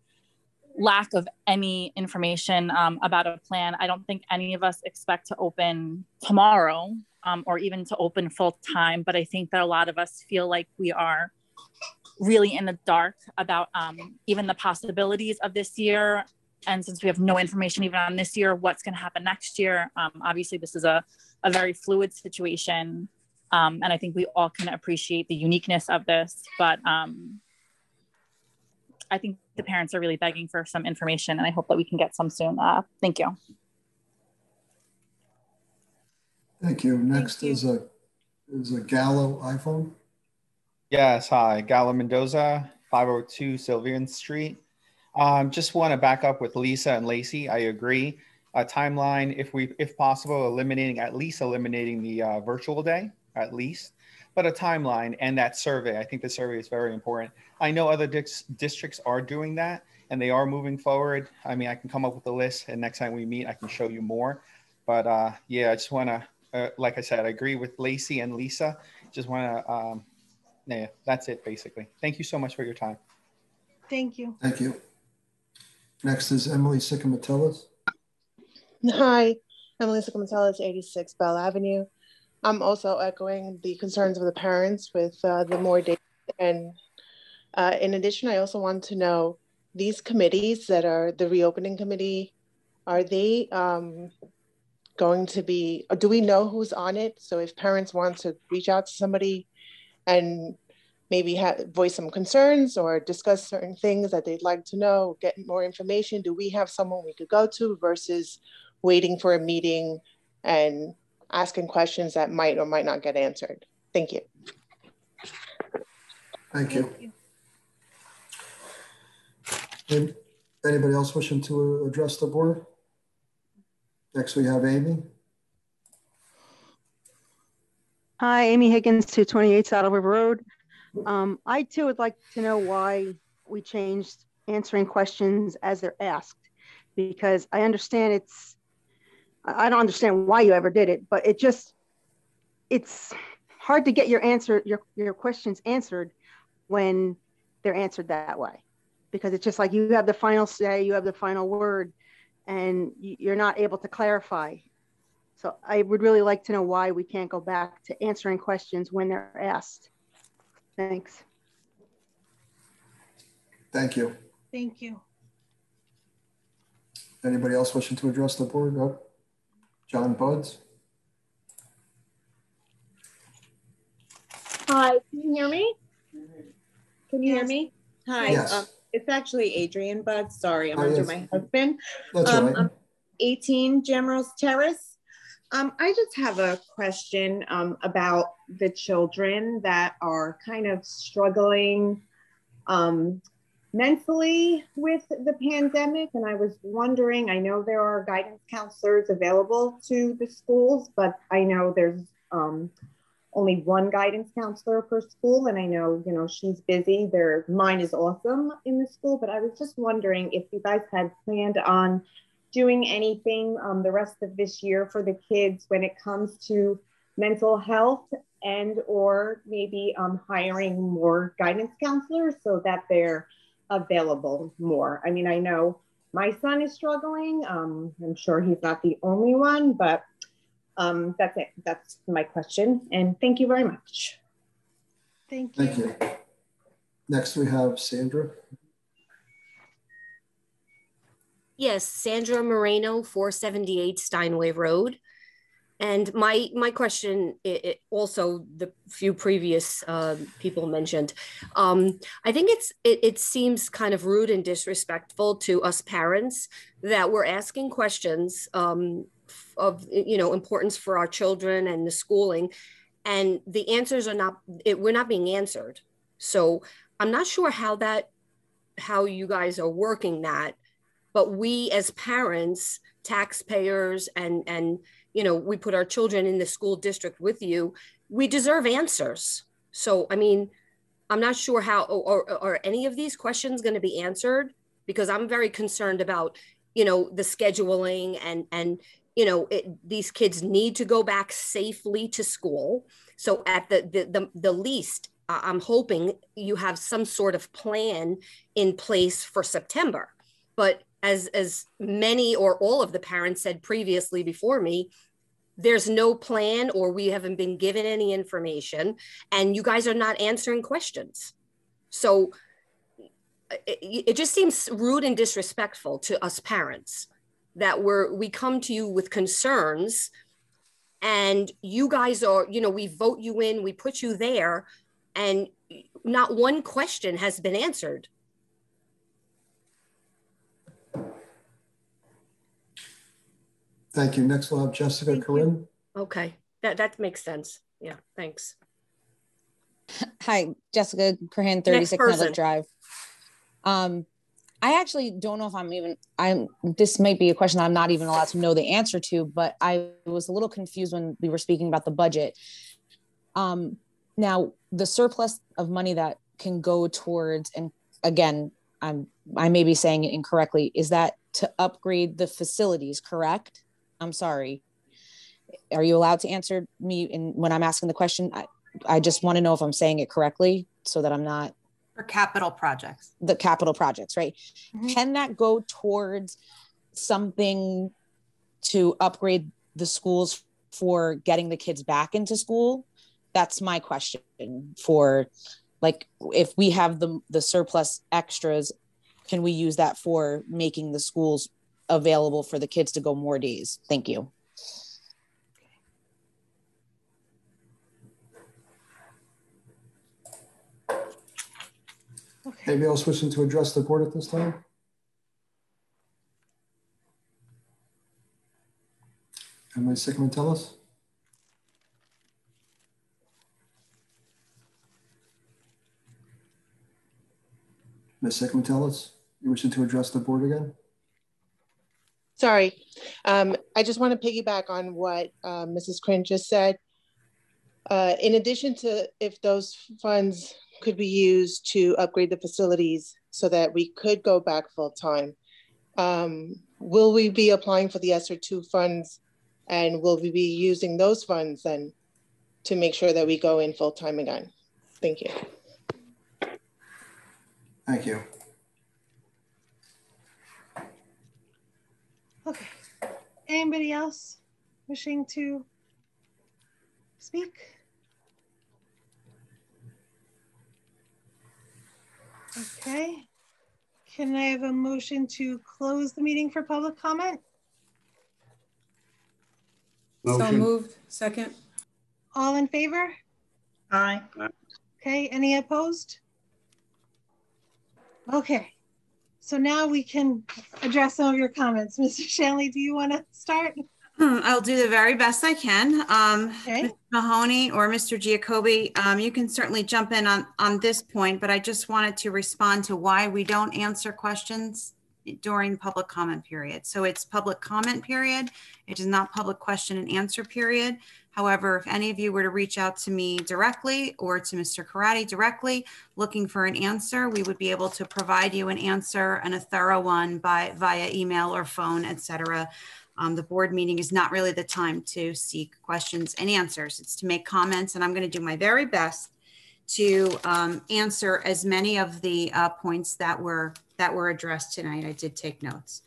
P: lack of any information about a plan. I don't think any of us expect to open tomorrow or even to open full time, but I think that a lot of us feel like we are really in the dark about even the possibilities of this year. And since we have no information even on this year, what's going to happen next year, obviously this is a very fluid situation. And I think we all can appreciate the uniqueness of this, but I think the parents are really begging for some information, and I hope that we can get some soon. Thank you.
B: Thank you. Next is a Gallo iPhone.
Q: Yes, hi, Gallo Mendoza, 502 Sylvian Street. Just want to back up with Lisa and Lacey. I agree. A timeline, if possible, at least eliminating the virtual day, at least, but a timeline and that survey. I think the survey is very important. I know other districts are doing that and they are moving forward. I mean, I can come up with a list and next time we meet, I can show you more. But yeah, I just want to, like I said, I agree with Lacey and Lisa. Just want to, yeah, that's it basically. Thank you so much for your time.
A: Thank you.
B: Thank you. Next is Emily Sicamatellis.
R: Hi, Emily Sicamatellis, 86 Bell Avenue. I'm also echoing the concerns of the parents with the more data. And in addition, I also want to know, these committees that are the reopening committee, are they going to be, do we know who's on it? So if parents want to reach out to somebody and maybe voice some concerns or discuss certain things that they'd like to know, get more information, do we have someone we could go to versus waiting for a meeting and asking questions that might or might not get answered? Thank you.
B: Thank you. Anybody else wishing to address the board? Next we have Amy.
S: Hi, Amy Higgins, 228 Saddle River Road. I too would like to know why we changed answering questions as they're asked, because I understand I don't understand why you ever did it, but it's hard to get your questions answered when they're answered that way, because it's just like you have the final say, you have the final word, and you're not able to clarify. So I would really like to know why we can't go back to answering questions when they're asked. Thanks.
B: Thank you.
A: Thank you.
B: Anybody else wishing to address the board? Oh, John Buds.
T: Hi, can you hear me? Can you hear me? Hi,
B: Yes.
T: It's actually Adrian Buds. Sorry, I'm under my husband.
B: That's all right.
T: I'm 18 Gemrose Terrace. I just have a question about the children that are kind of struggling mentally with the pandemic. And I was wondering, I know there are guidance counselors available to the schools, but I know there's only one guidance counselor per school. And I know, she's busy. Mine is awesome in the school, but I was just wondering if you guys had planned on doing anything the rest of this year for the kids when it comes to mental health, and or maybe hiring more guidance counselors so that they're available more. I mean, I know my son is struggling. I'm sure he's not the only one, but that's it. That's my question. And thank you very much.
A: Thank you.
B: Thank you. Next we have Sandra.
U: Yes, Sandra Moreno, 478 Steinway Road. And my question, also the few previous people mentioned, I think it seems kind of rude and disrespectful to us parents that we're asking questions of importance for our children and the schooling, and the answers are we're not being answered. So I'm not sure how you guys are working that. But we as parents, taxpayers, and you know, we put our children in the school district with you, we deserve answers. So, I mean, I'm not sure how, or are any of these questions going to be answered? Because I'm very concerned about, you know, the scheduling and you know, these kids need to go back safely to school. So at the least, I'm hoping you have some sort of plan in place for September. But as many or all of the parents said previously before me, there's no plan, or we haven't been given any information, and you guys are not answering questions. So it just seems rude and disrespectful to us parents that we come to you with concerns, and you guys are, you know, we vote you in, we put you there, and not one question has been answered.
B: Thank you. Next, we'll have Jessica Corinne.
U: Okay, that makes sense. Yeah, thanks.
J: Hi, Jessica Corinne, 36 Netherlands Drive. I actually don't know if this might be a question I'm not even allowed to know the answer to, but I was a little confused when we were speaking about the budget. Now, the surplus of money that can go towards, and again, I may be saying it incorrectly, is that to upgrade the facilities, correct? I'm sorry. Are you allowed to answer me when I'm asking the question? I just want to know if I'm saying it correctly so that I'm not.
D: For capital projects.
J: The capital projects, right?
U: Mm-hmm.
J: Can that go towards something to upgrade the schools for getting the kids back into school? That's my question. For, like, if we have the surplus extras, can we use that for making the schools available for the kids to go more days? Thank you.
B: Okay. Anybody else wishing to address the board at this time? Emily Sigmund-Tellis? Ms. Sigmund-Tellis, you wishing to address the board again?
R: Sorry, I just want to piggyback on what Mrs. Crin just said. In addition to if those funds could be used to upgrade the facilities so that we could go back full time, will we be applying for the ESSER 2 funds, and will we be using those funds then to make sure that we go in full time again? Thank you.
B: Thank you.
A: Okay. Anybody else wishing to speak? Okay. Can I have a motion to close the meeting for public comment?
E: Motion. So moved. Second.
A: All in favor?
F: Aye.
A: Okay, any opposed? Okay, so now we can address some of your comments. Mr. Shanley, do you want to start?
D: I'll do the very best I can.
A: Okay.
D: Mr. Mahoney or Mr. Giacobbe, you can certainly jump in on this point, but I just wanted to respond to why we don't answer questions during public comment period. So it's public comment period. It is not public question and answer period. However, if any of you were to reach out to me directly or to Mr. Karate directly looking for an answer, we would be able to provide you an answer, and a thorough one, via email or phone, etc. The board meeting is not really the time to seek questions and answers. It's to make comments, and I'm going to do my very best to answer as many of the points that were addressed tonight. I did take notes.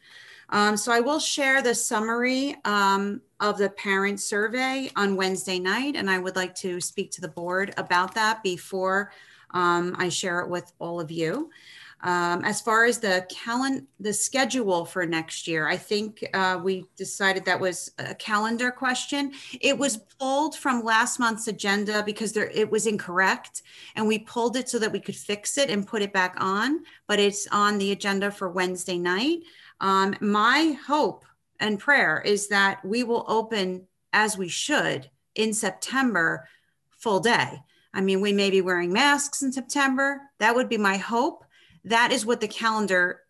D: So I will share the summary of the parent survey on Wednesday night, and I would like to speak to the board about that before I share it with all of you. As far as the schedule for next year, I think we decided that was a calendar question. It was pulled from last month's agenda because it was incorrect, and we pulled it so that we could fix it and put it back on, but it's on the agenda for Wednesday night. My hope and prayer is that we will open as we should in September, full day. I mean, we may be wearing masks in September. That would be my hope. That is what the calendar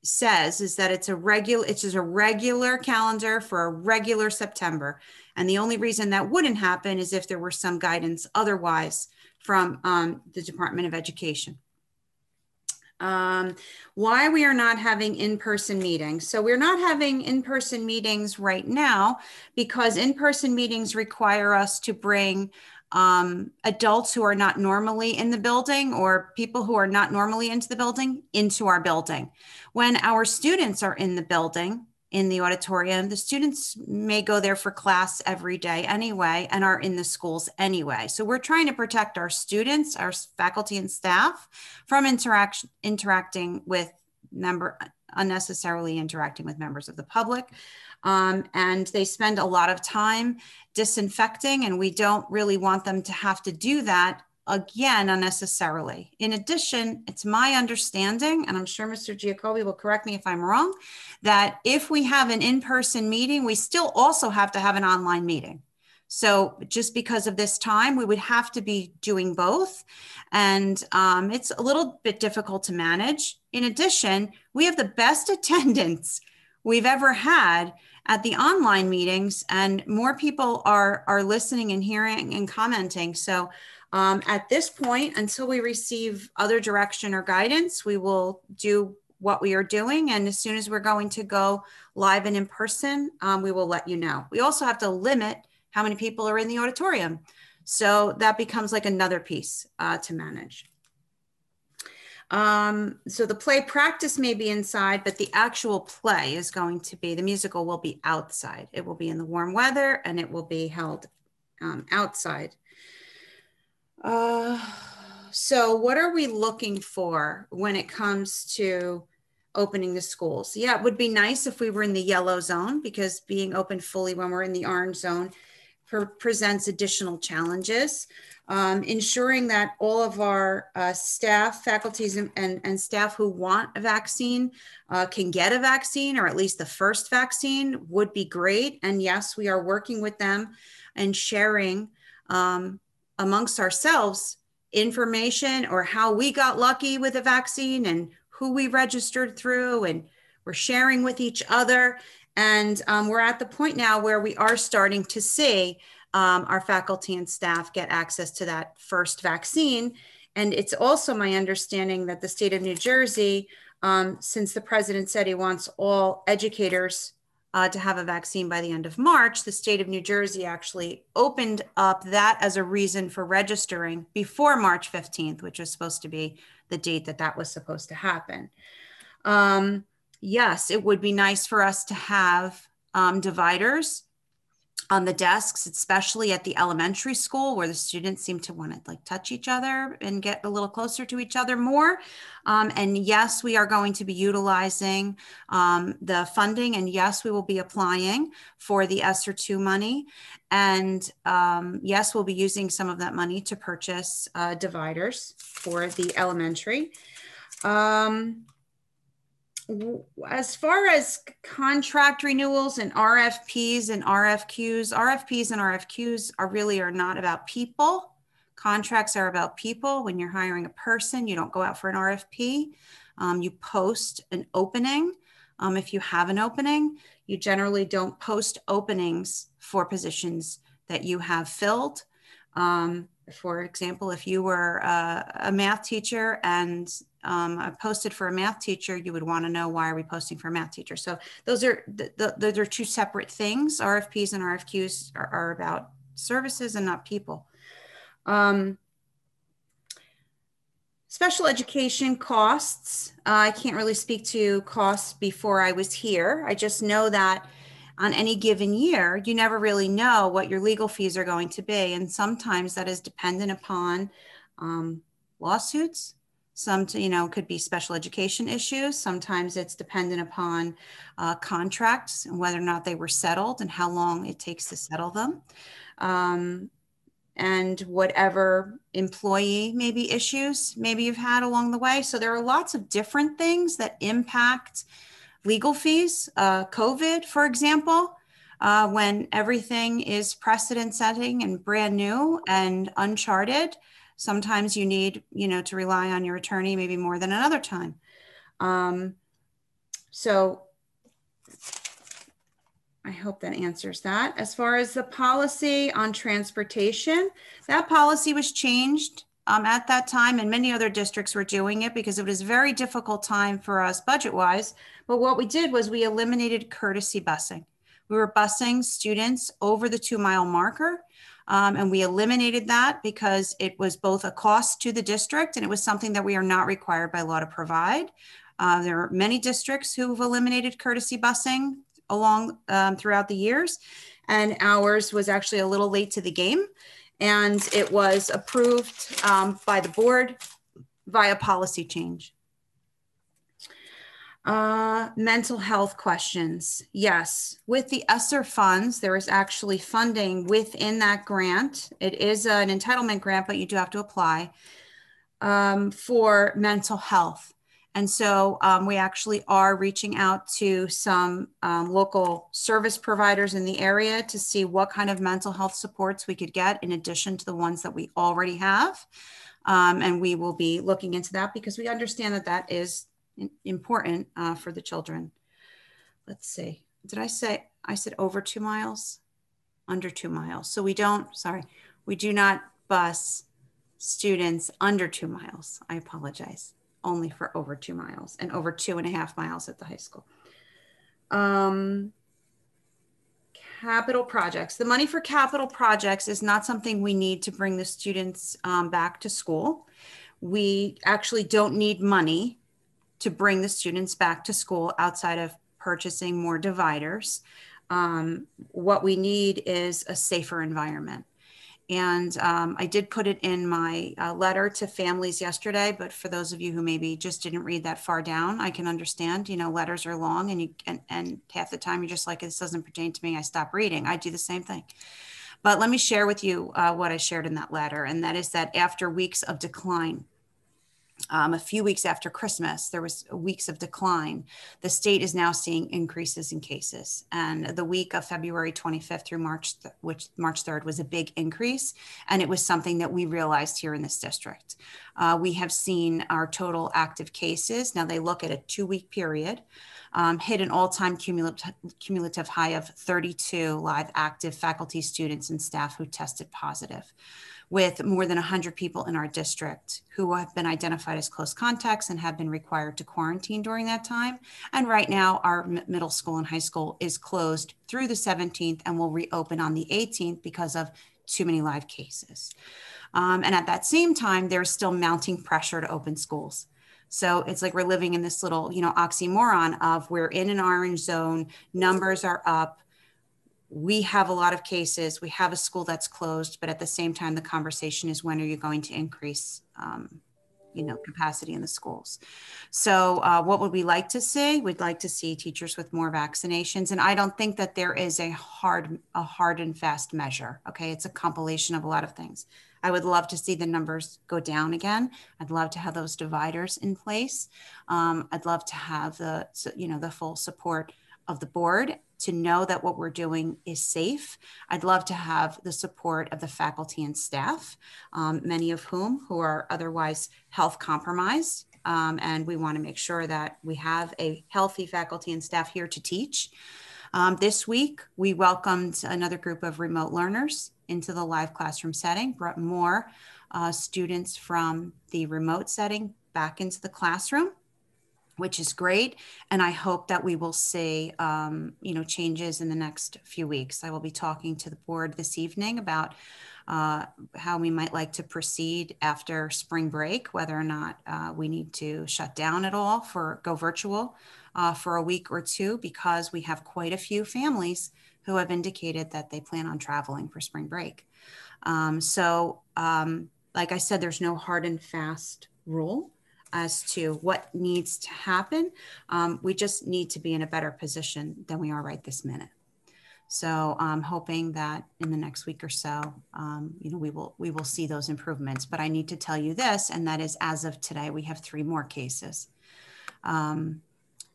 D: says is that it's just a regular calendar for a regular September. And the only reason that wouldn't happen is if there were some guidance otherwise from the Department of Education. Why we are not having in-person meetings. So we're not having in-person meetings right now because in-person meetings require us to bring adults who are not normally in the building or people who are not normally into the building into our building. When our students are in the building, in the auditorium, the students may go there for class every day anyway and are in the schools anyway. So we're trying to protect our students, our faculty and staff from unnecessarily interacting with members of the public. And they spend a lot of time disinfecting, and we don't really want them to have to do that again unnecessarily. In addition, it's my understanding, and I'm sure Mr. Giacobbe will correct me if I'm wrong, that if we have an in-person meeting, we still also have to have an online meeting. So just because of this time, we would have to be doing both. And it's a little bit difficult to manage. In addition, we have the best attendance we've ever had at the online meetings, and more people are listening and hearing and commenting. So at this point, until we receive other direction or guidance, we will do what we are doing. And as soon as we're going to go live and in person, we will let you know. We also have to limit how many people are in the auditorium. So that becomes like another piece to manage. So the play practice may be inside, but the actual play is going to be, the musical will be outside. It will be in the warm weather and it will be held outside. So what are we looking for when it comes to opening the schools? Yeah, it would be nice if we were in the yellow zone, because being open fully when we're in the orange zone presents additional challenges. Ensuring that all of our staff, faculties, and staff who want a vaccine can get a vaccine, or at least the first vaccine, would be great. And yes, we are working with them and sharing amongst ourselves information or how we got lucky with a vaccine and who we registered through, and we're sharing with each other. And we're at the point now where we are starting to see our faculty and staff get access to that first vaccine. And it's also my understanding that the state of New Jersey, since the president said he wants all educators to have a vaccine by the end of March, the state of New Jersey actually opened up that as a reason for registering before March 15th, which was supposed to be the date that that was supposed to happen. Yes, it would be nice for us to have dividers on the desks, especially at the elementary school, where the students seem to want to like touch each other and get a little closer to each other more. And yes, we are going to be utilizing the funding, and yes, we will be applying for the ESSER II money. And yes, we'll be using some of that money to purchase dividers for the elementary. As far as contract renewals and RFPs and RFQs, RFPs and RFQs are not about people. Contracts are about people. When you're hiring a person, you don't go out for an RFP. You post an opening. If you have an opening, you generally don't post openings for positions that you have filled. For example, if you were a math teacher and I posted for a math teacher, you would want to know, why are we posting for a math teacher? So those are two separate things. RFPs and RFQs are about services and not people. Special education costs. I can't really speak to costs before I was here. I just know that on any given year, you never really know what your legal fees are going to be. And sometimes that is dependent upon lawsuits. Some, could be special education issues. Sometimes it's dependent upon contracts and whether or not they were settled and how long it takes to settle them. And whatever employee maybe issues maybe you've had along the way. So there are lots of different things that impact legal fees. COVID, for example, when everything is precedent setting and brand new and uncharted, sometimes you need, to rely on your attorney maybe more than another time. So I hope that answers that. As far as the policy on transportation, that policy was changed at that time, and many other districts were doing it because it was a very difficult time for us budget-wise. But what we did was we eliminated courtesy busing. We were busing students over the 2-mile marker, and we eliminated that because it was both a cost to the district and it was something that we are not required by law to provide. There are many districts who've eliminated courtesy busing along throughout the years, and ours was actually a little late to the game, and it was approved by the board via policy change. Mental health questions. Yes, with the ESSER funds, there is actually funding within that grant. It is an entitlement grant, but you do have to apply for mental health. And so we actually are reaching out to some local service providers in the area to see what kind of mental health supports we could get in addition to the ones that we already have. And we will be looking into that because we understand that that is important for the children. Let's see. Did I say, I said over 2 miles? Under 2 miles. So we don't, sorry, we do not bus students under 2 miles. I apologize. Only for over 2 miles and over 2.5 miles at the high school. Capital projects. The money for capital projects is not something we need to bring the students back to school. We actually don't need money to bring the students back to school outside of purchasing more dividers. What we need is a safer environment. And I did put it in my letter to families yesterday, but for those of you who maybe just didn't read that far down, I can understand, you know, letters are long and half the time you're just like, this doesn't pertain to me, I stop reading. I do the same thing. But let me share with you what I shared in that letter. And that is that after weeks of decline, a few weeks after Christmas, there was weeks of decline. The state is now seeing increases in cases. And the week of February 25th through March 3rd was a big increase. And it was something that we realized here in this district. We have seen our total active cases. Now they look at a 2-week period, hit an all-time cumulative high of 32 live active faculty, students, and staff who tested positive, with more than 100 people in our district who have been identified as close contacts and have been required to quarantine during that time. And right now, our middle school and high school is closed through the 17th and will reopen on the 18th because of too many live cases. And at that same time, there's still mounting pressure to open schools. So it's like we're living in this little, you know, oxymoron of we're in an orange zone, numbers are up, we have a lot of cases, we have a school that's closed, but at the same time, the conversation is when are you going to increase, you know, capacity in the schools? So what would we like to see? We'd like to see teachers with more vaccinations. And I don't think that there is a hard and fast measure, okay? It's a compilation of a lot of things. I would love to see the numbers go down again. I'd love to have those dividers in place. I'd love to have the, you know, the full support of the board to know that what we're doing is safe. I'd love to have the support of the faculty and staff, many of whom who are otherwise health compromised. And we want to make sure that we have a healthy faculty and staff here to teach. This week, we welcomed another group of remote learners into the live classroom setting, brought more students from the remote setting back into the classroom, which is great. And I hope that we will see, you know, changes in the next few weeks. I will be talking to the board this evening about how we might like to proceed after spring break, whether or not we need to shut down at all for go virtual for a week or two, because we have quite a few families who have indicated that they plan on traveling for spring break. Like I said, there's no hard and fast rule as to what needs to happen. We just need to be in a better position than we are right this minute. So I'm hoping that in the next week or so, you know, we will see those improvements. But I need to tell you this, and that is as of today, we have 3 more cases.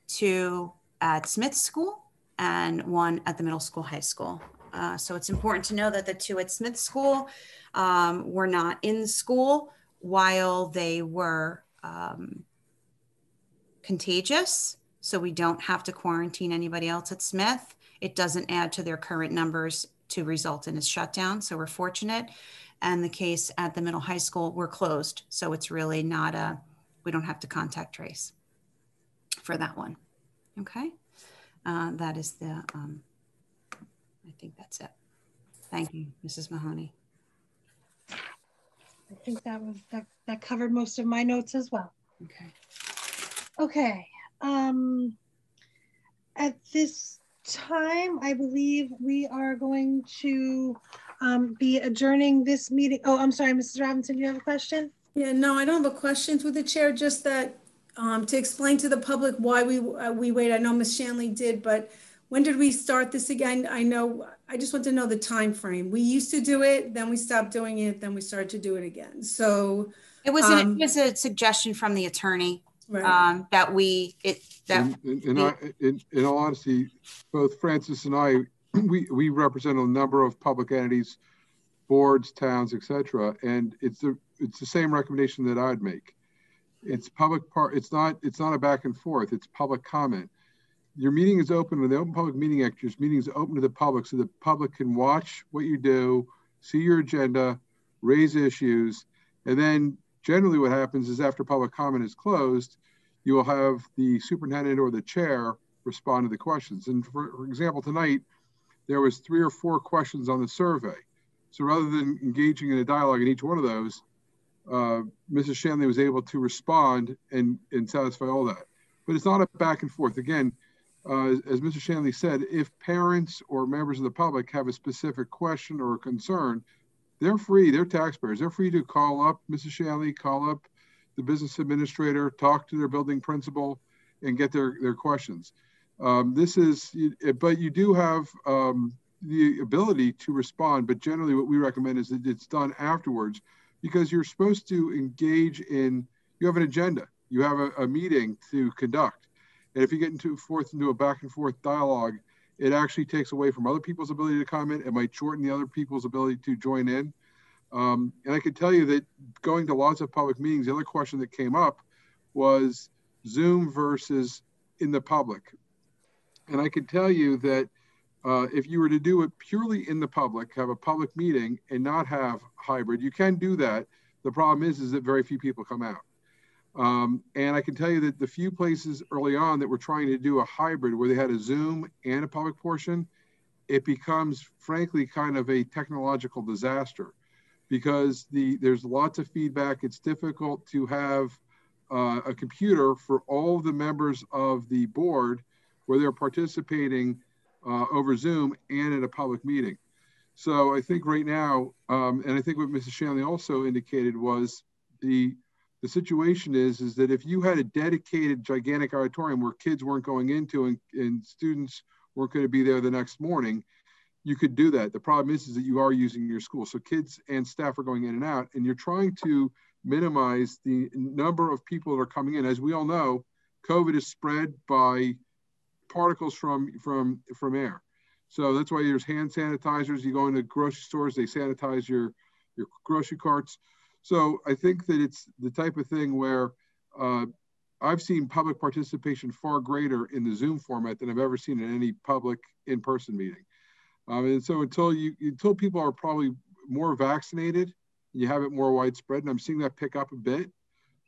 D: 2 at Smith School and 1 at the middle school, high school. So it's important to know that the 2 at Smith School were not in school while they were contagious. so we don't have to quarantine anybody else at Smith. It doesn't add to their current numbers to result in a shutdown. So we're fortunate. And the case at the middle high school, we're closed. So it's really not we don't have to contact trace for that one. Okay. That is I think that's it. Thank you, Mrs. Mahoney.
A: I think that covered most of my notes as well.
D: Okay.
A: Okay. At this time, I believe we are going to be adjourning this meeting. Oh, I'm sorry, Mrs. Robinson, you have a question?
E: Yeah, no, I don't have a question through the chair, just that to explain to the public why we wait. I know Ms. Shanley did, but when did we start this again? I just want to know the time frame. We used to do it, then we stopped doing it, then we started to do it again. So
D: it was a suggestion from the attorney,
E: right.
G: In all honesty, both Francis and I, we represent a number of public entities, boards, towns, etc., and it's the same recommendation that I'd make. It's it's not a back and forth. It's public comment. Your meeting is open with the Open Public Meeting Act. Your meeting is open to the public, so the public can watch what you do, see your agenda, raise issues, and then generally what happens is after public comment is closed, you will have the superintendent or the chair respond to the questions. And for example, tonight, there was 3 or 4 questions on the survey. So rather than engaging in a dialogue in each one of those, Mrs. Shanley was able to respond and satisfy all that. But it's not a back and forth. Again, as Mr. Shanley said, if parents or members of the public have a specific question or a concern, they're free, they're taxpayers. They're free to call up Mrs. Shanley, call up the business administrator, talk to their building principal, and get their questions. But you do have the ability to respond, but generally what we recommend is that it's done afterwards, because you're supposed to engage in, you have an agenda, you have a meeting to conduct. And if you get into a back and forth dialogue, it actually takes away from other people's ability to comment. It might shorten the other people's ability to join in. And I can tell you that going to lots of public meetings, the other question that came up was Zoom versus in the public. And I can tell you that if you were to do it purely in the public, have a public meeting and not have hybrid, you can do that. The problem is that very few people come out. And I can tell you that the few places early on that were trying to do a hybrid where they had a Zoom and a public portion, it becomes frankly kind of a technological disaster, because there's lots of feedback. It's difficult to have a computer for all of the members of the board where they're participating over Zoom and in a public meeting. So I think right now, and I think what Mrs. Shanley also indicated was the situation is that if you had a dedicated gigantic auditorium where kids weren't going into and students weren't going to be there the next morning, you could do that. The problem is that you are using your school. So kids and staff are going in and out, and you're trying to minimize the number of people that are coming in. As we all know, COVID is spread by particles from air. So that's why there's hand sanitizers. You go into grocery stores, they sanitize your grocery carts. So I think that it's the type of thing where I've seen public participation far greater in the Zoom format than I've ever seen in any public in-person meeting. And so until people are probably more vaccinated, you have it more widespread, and I'm seeing that pick up a bit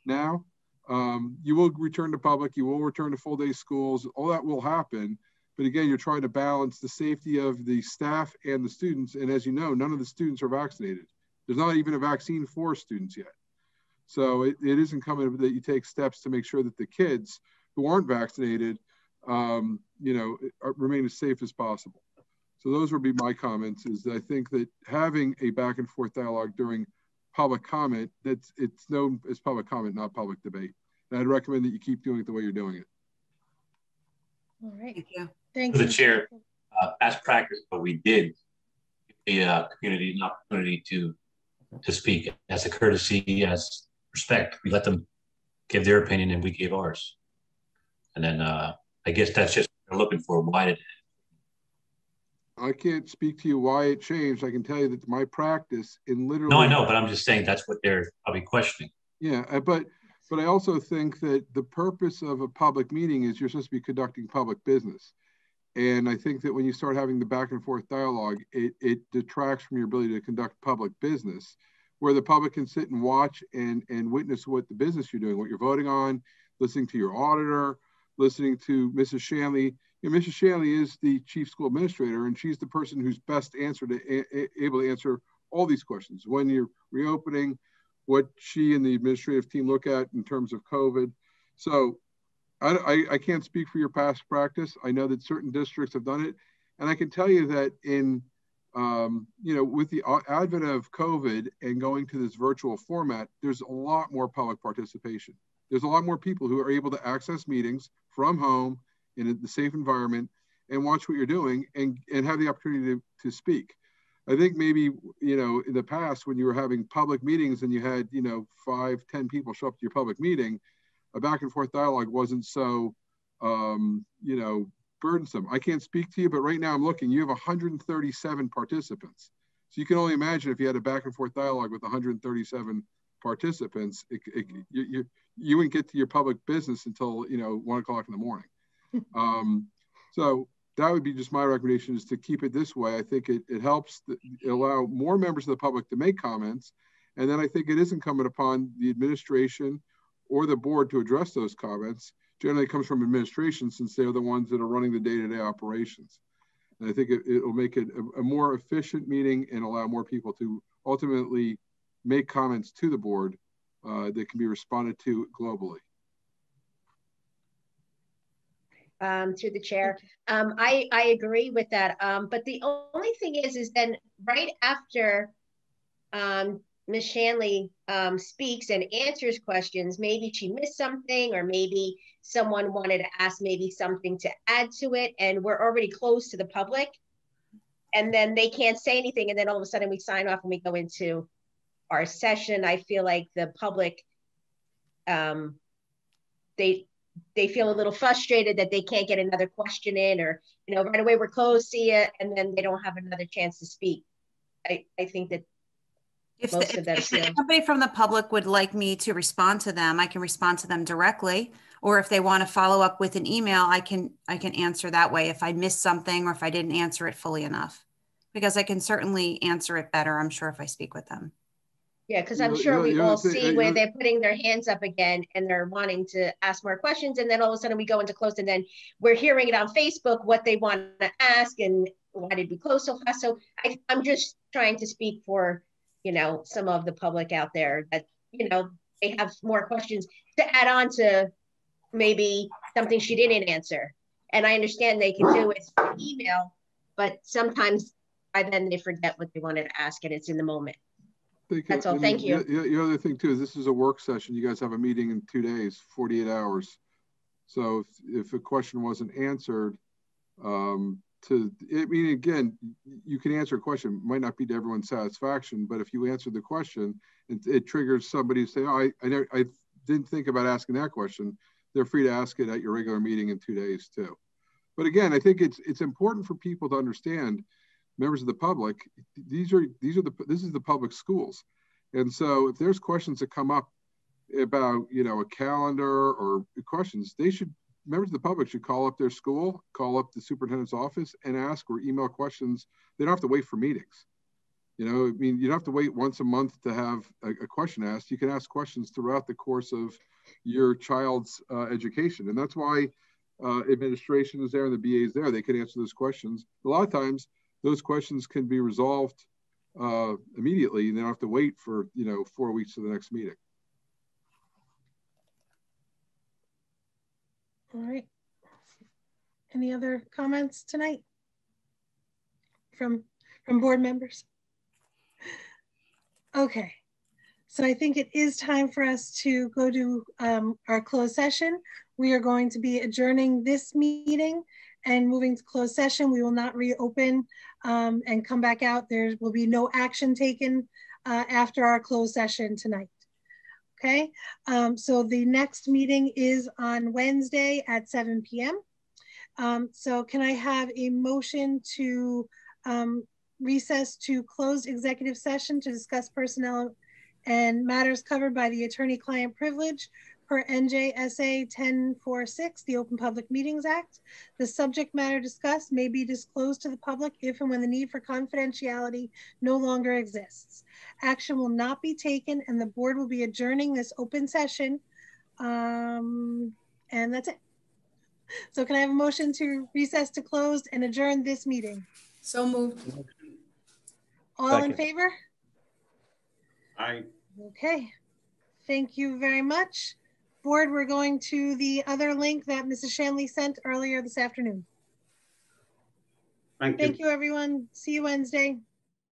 G: now. You will return to public, you will return to full day schools, all that will happen. But again, you're trying to balance the safety of the staff and the students. And as you know, none of the students are vaccinated. There's not even a vaccine for students yet. So it is incumbent that you take steps to make sure that the kids who aren't vaccinated, remain as safe as possible. So those would be my comments, is that I think that having a back and forth dialogue during public comment, it's known as public comment, not public debate. And I'd recommend that you keep doing it the way you're doing it.
A: All right.
D: Thank you.
A: Thanks.
I: For the chair, as practice, but we did give the community an opportunity to speak as a courtesy, as respect. We let them give their opinion and we gave ours. And then I guess that's just what they're looking for. Why did
G: I can't speak to you why it changed. I can tell you that my practice in literally.
I: No, I know, but I'm just saying that's what they're probably questioning.
G: Yeah, but But I also think that the purpose of a public meeting is you're supposed to be conducting public business. And I think that when you start having the back and forth dialogue, it detracts from your ability to conduct public business, where the public can sit and watch and witness what the business you're doing, what you're voting on, listening to your auditor, listening to Mrs. Shanley. You know, Mrs. Shanley is the chief school administrator, and she's the person who's best able to answer all these questions. When you're reopening, what she and the administrative team look at in terms of COVID. So I can't speak for your past practice. I know that certain districts have done it. And I can tell you that in, you know, with the advent of COVID and going to this virtual format, there's a lot more public participation. There's a lot more people who are able to access meetings from home in the safe environment and watch what you're doing and have the opportunity to speak. I think maybe, you know, in the past when you were having public meetings and you had, you know, 5, 10 people show up to your public meeting, a back and forth dialogue wasn't so, you know, burdensome. I can't speak to you, but right now I'm looking, you have 137 participants. So you can only imagine if you had a back and forth dialogue with 137 participants, you wouldn't get to your public business until, you know, 1 o'clock in the morning. So that would be just my recommendation, is to keep it this way. I think it helps allow more members of the public to make comments. And then I think it is incumbent upon the administration or the board to address those comments. Generally it comes from administration, since they're the ones that are running the day-to-day operations. And I think it will make it a more efficient meeting and allow more people to ultimately make comments to the board that can be responded to globally.
C: Through the chair, I agree with that. But the only thing is then right after Ms. Shanley speaks and answers questions, maybe she missed something, or maybe someone wanted to ask maybe something to add to it, and we're already closed to the public, and then they can't say anything, and then all of a sudden we sign off and we go into our session. I feel like the public, they feel a little frustrated that they can't get another question in, or, you know, right away we're closed, see ya, and then they don't have another chance to speak. I think that
D: if somebody from the public would like me to respond to them, I can respond to them directly. Or if they want to follow up with an email, I can answer that way if I missed something or if I didn't answer it fully enough, because I can certainly answer it better, I'm sure, if I speak with them.
C: Yeah, because I'm sure we all see where they're putting their hands up again and they're wanting to ask more questions, and then all of a sudden we go into close, and then we're hearing it on Facebook what they want to ask and why did we close so fast. So I'm just trying to speak for, you know, some of the public out there that, you know, they have more questions to add on to maybe something she didn't answer. And I understand they can do it through email, but sometimes by then they forget what they wanted to ask and it's in the moment. That's all. Thank you.
G: The other thing too is this is a work session. You guys have a meeting in 2 days, 48 hours. So if a question wasn't answered, I mean, again, you can answer a question, it might not be to everyone's satisfaction, but if you answer the question, it triggers somebody to say, oh, I didn't think about asking that question. They're free to ask it at your regular meeting in 2 days too. But again, I think it's important for people to understand, members of the public, this is the public schools. And so if there's questions that come up about, you know, a calendar or questions, members of the public should call up their school, call up the superintendent's office and ask, or email questions. They don't have to wait for meetings. You know, I mean, you don't have to wait once a month to have a question asked. You can ask questions throughout the course of your child's education. And that's why administration is there and the BA is there. They can answer those questions. A lot of times those questions can be resolved immediately, and they don't have to wait for, you know, 4 weeks to the next meeting.
A: All right. Any other comments tonight from board members? Okay, so I think it is time for us to go to our closed session. We are going to be adjourning this meeting and moving to closed session. We will not reopen and come back out. There will be no action taken after our closed session tonight. Okay, so the next meeting is on Wednesday at 7 p.m. So can I have a motion to recess to close executive session to discuss personnel and matters covered by the attorney-client privilege per NJSA 1046, the Open Public Meetings Act. The subject matter discussed may be disclosed to the public if and when the need for confidentiality no longer exists. Action will not be taken, and the board will be adjourning this open session. And that's it. So can I have a motion to recess to closed and adjourn this meeting?
E: So moved.
A: All in favor?
H: Aye.
A: Okay. Thank you very much. Board, we're going to the other link that Mrs. Shanley sent earlier this afternoon.
H: Thank you.
A: Thank you, everyone. See you Wednesday.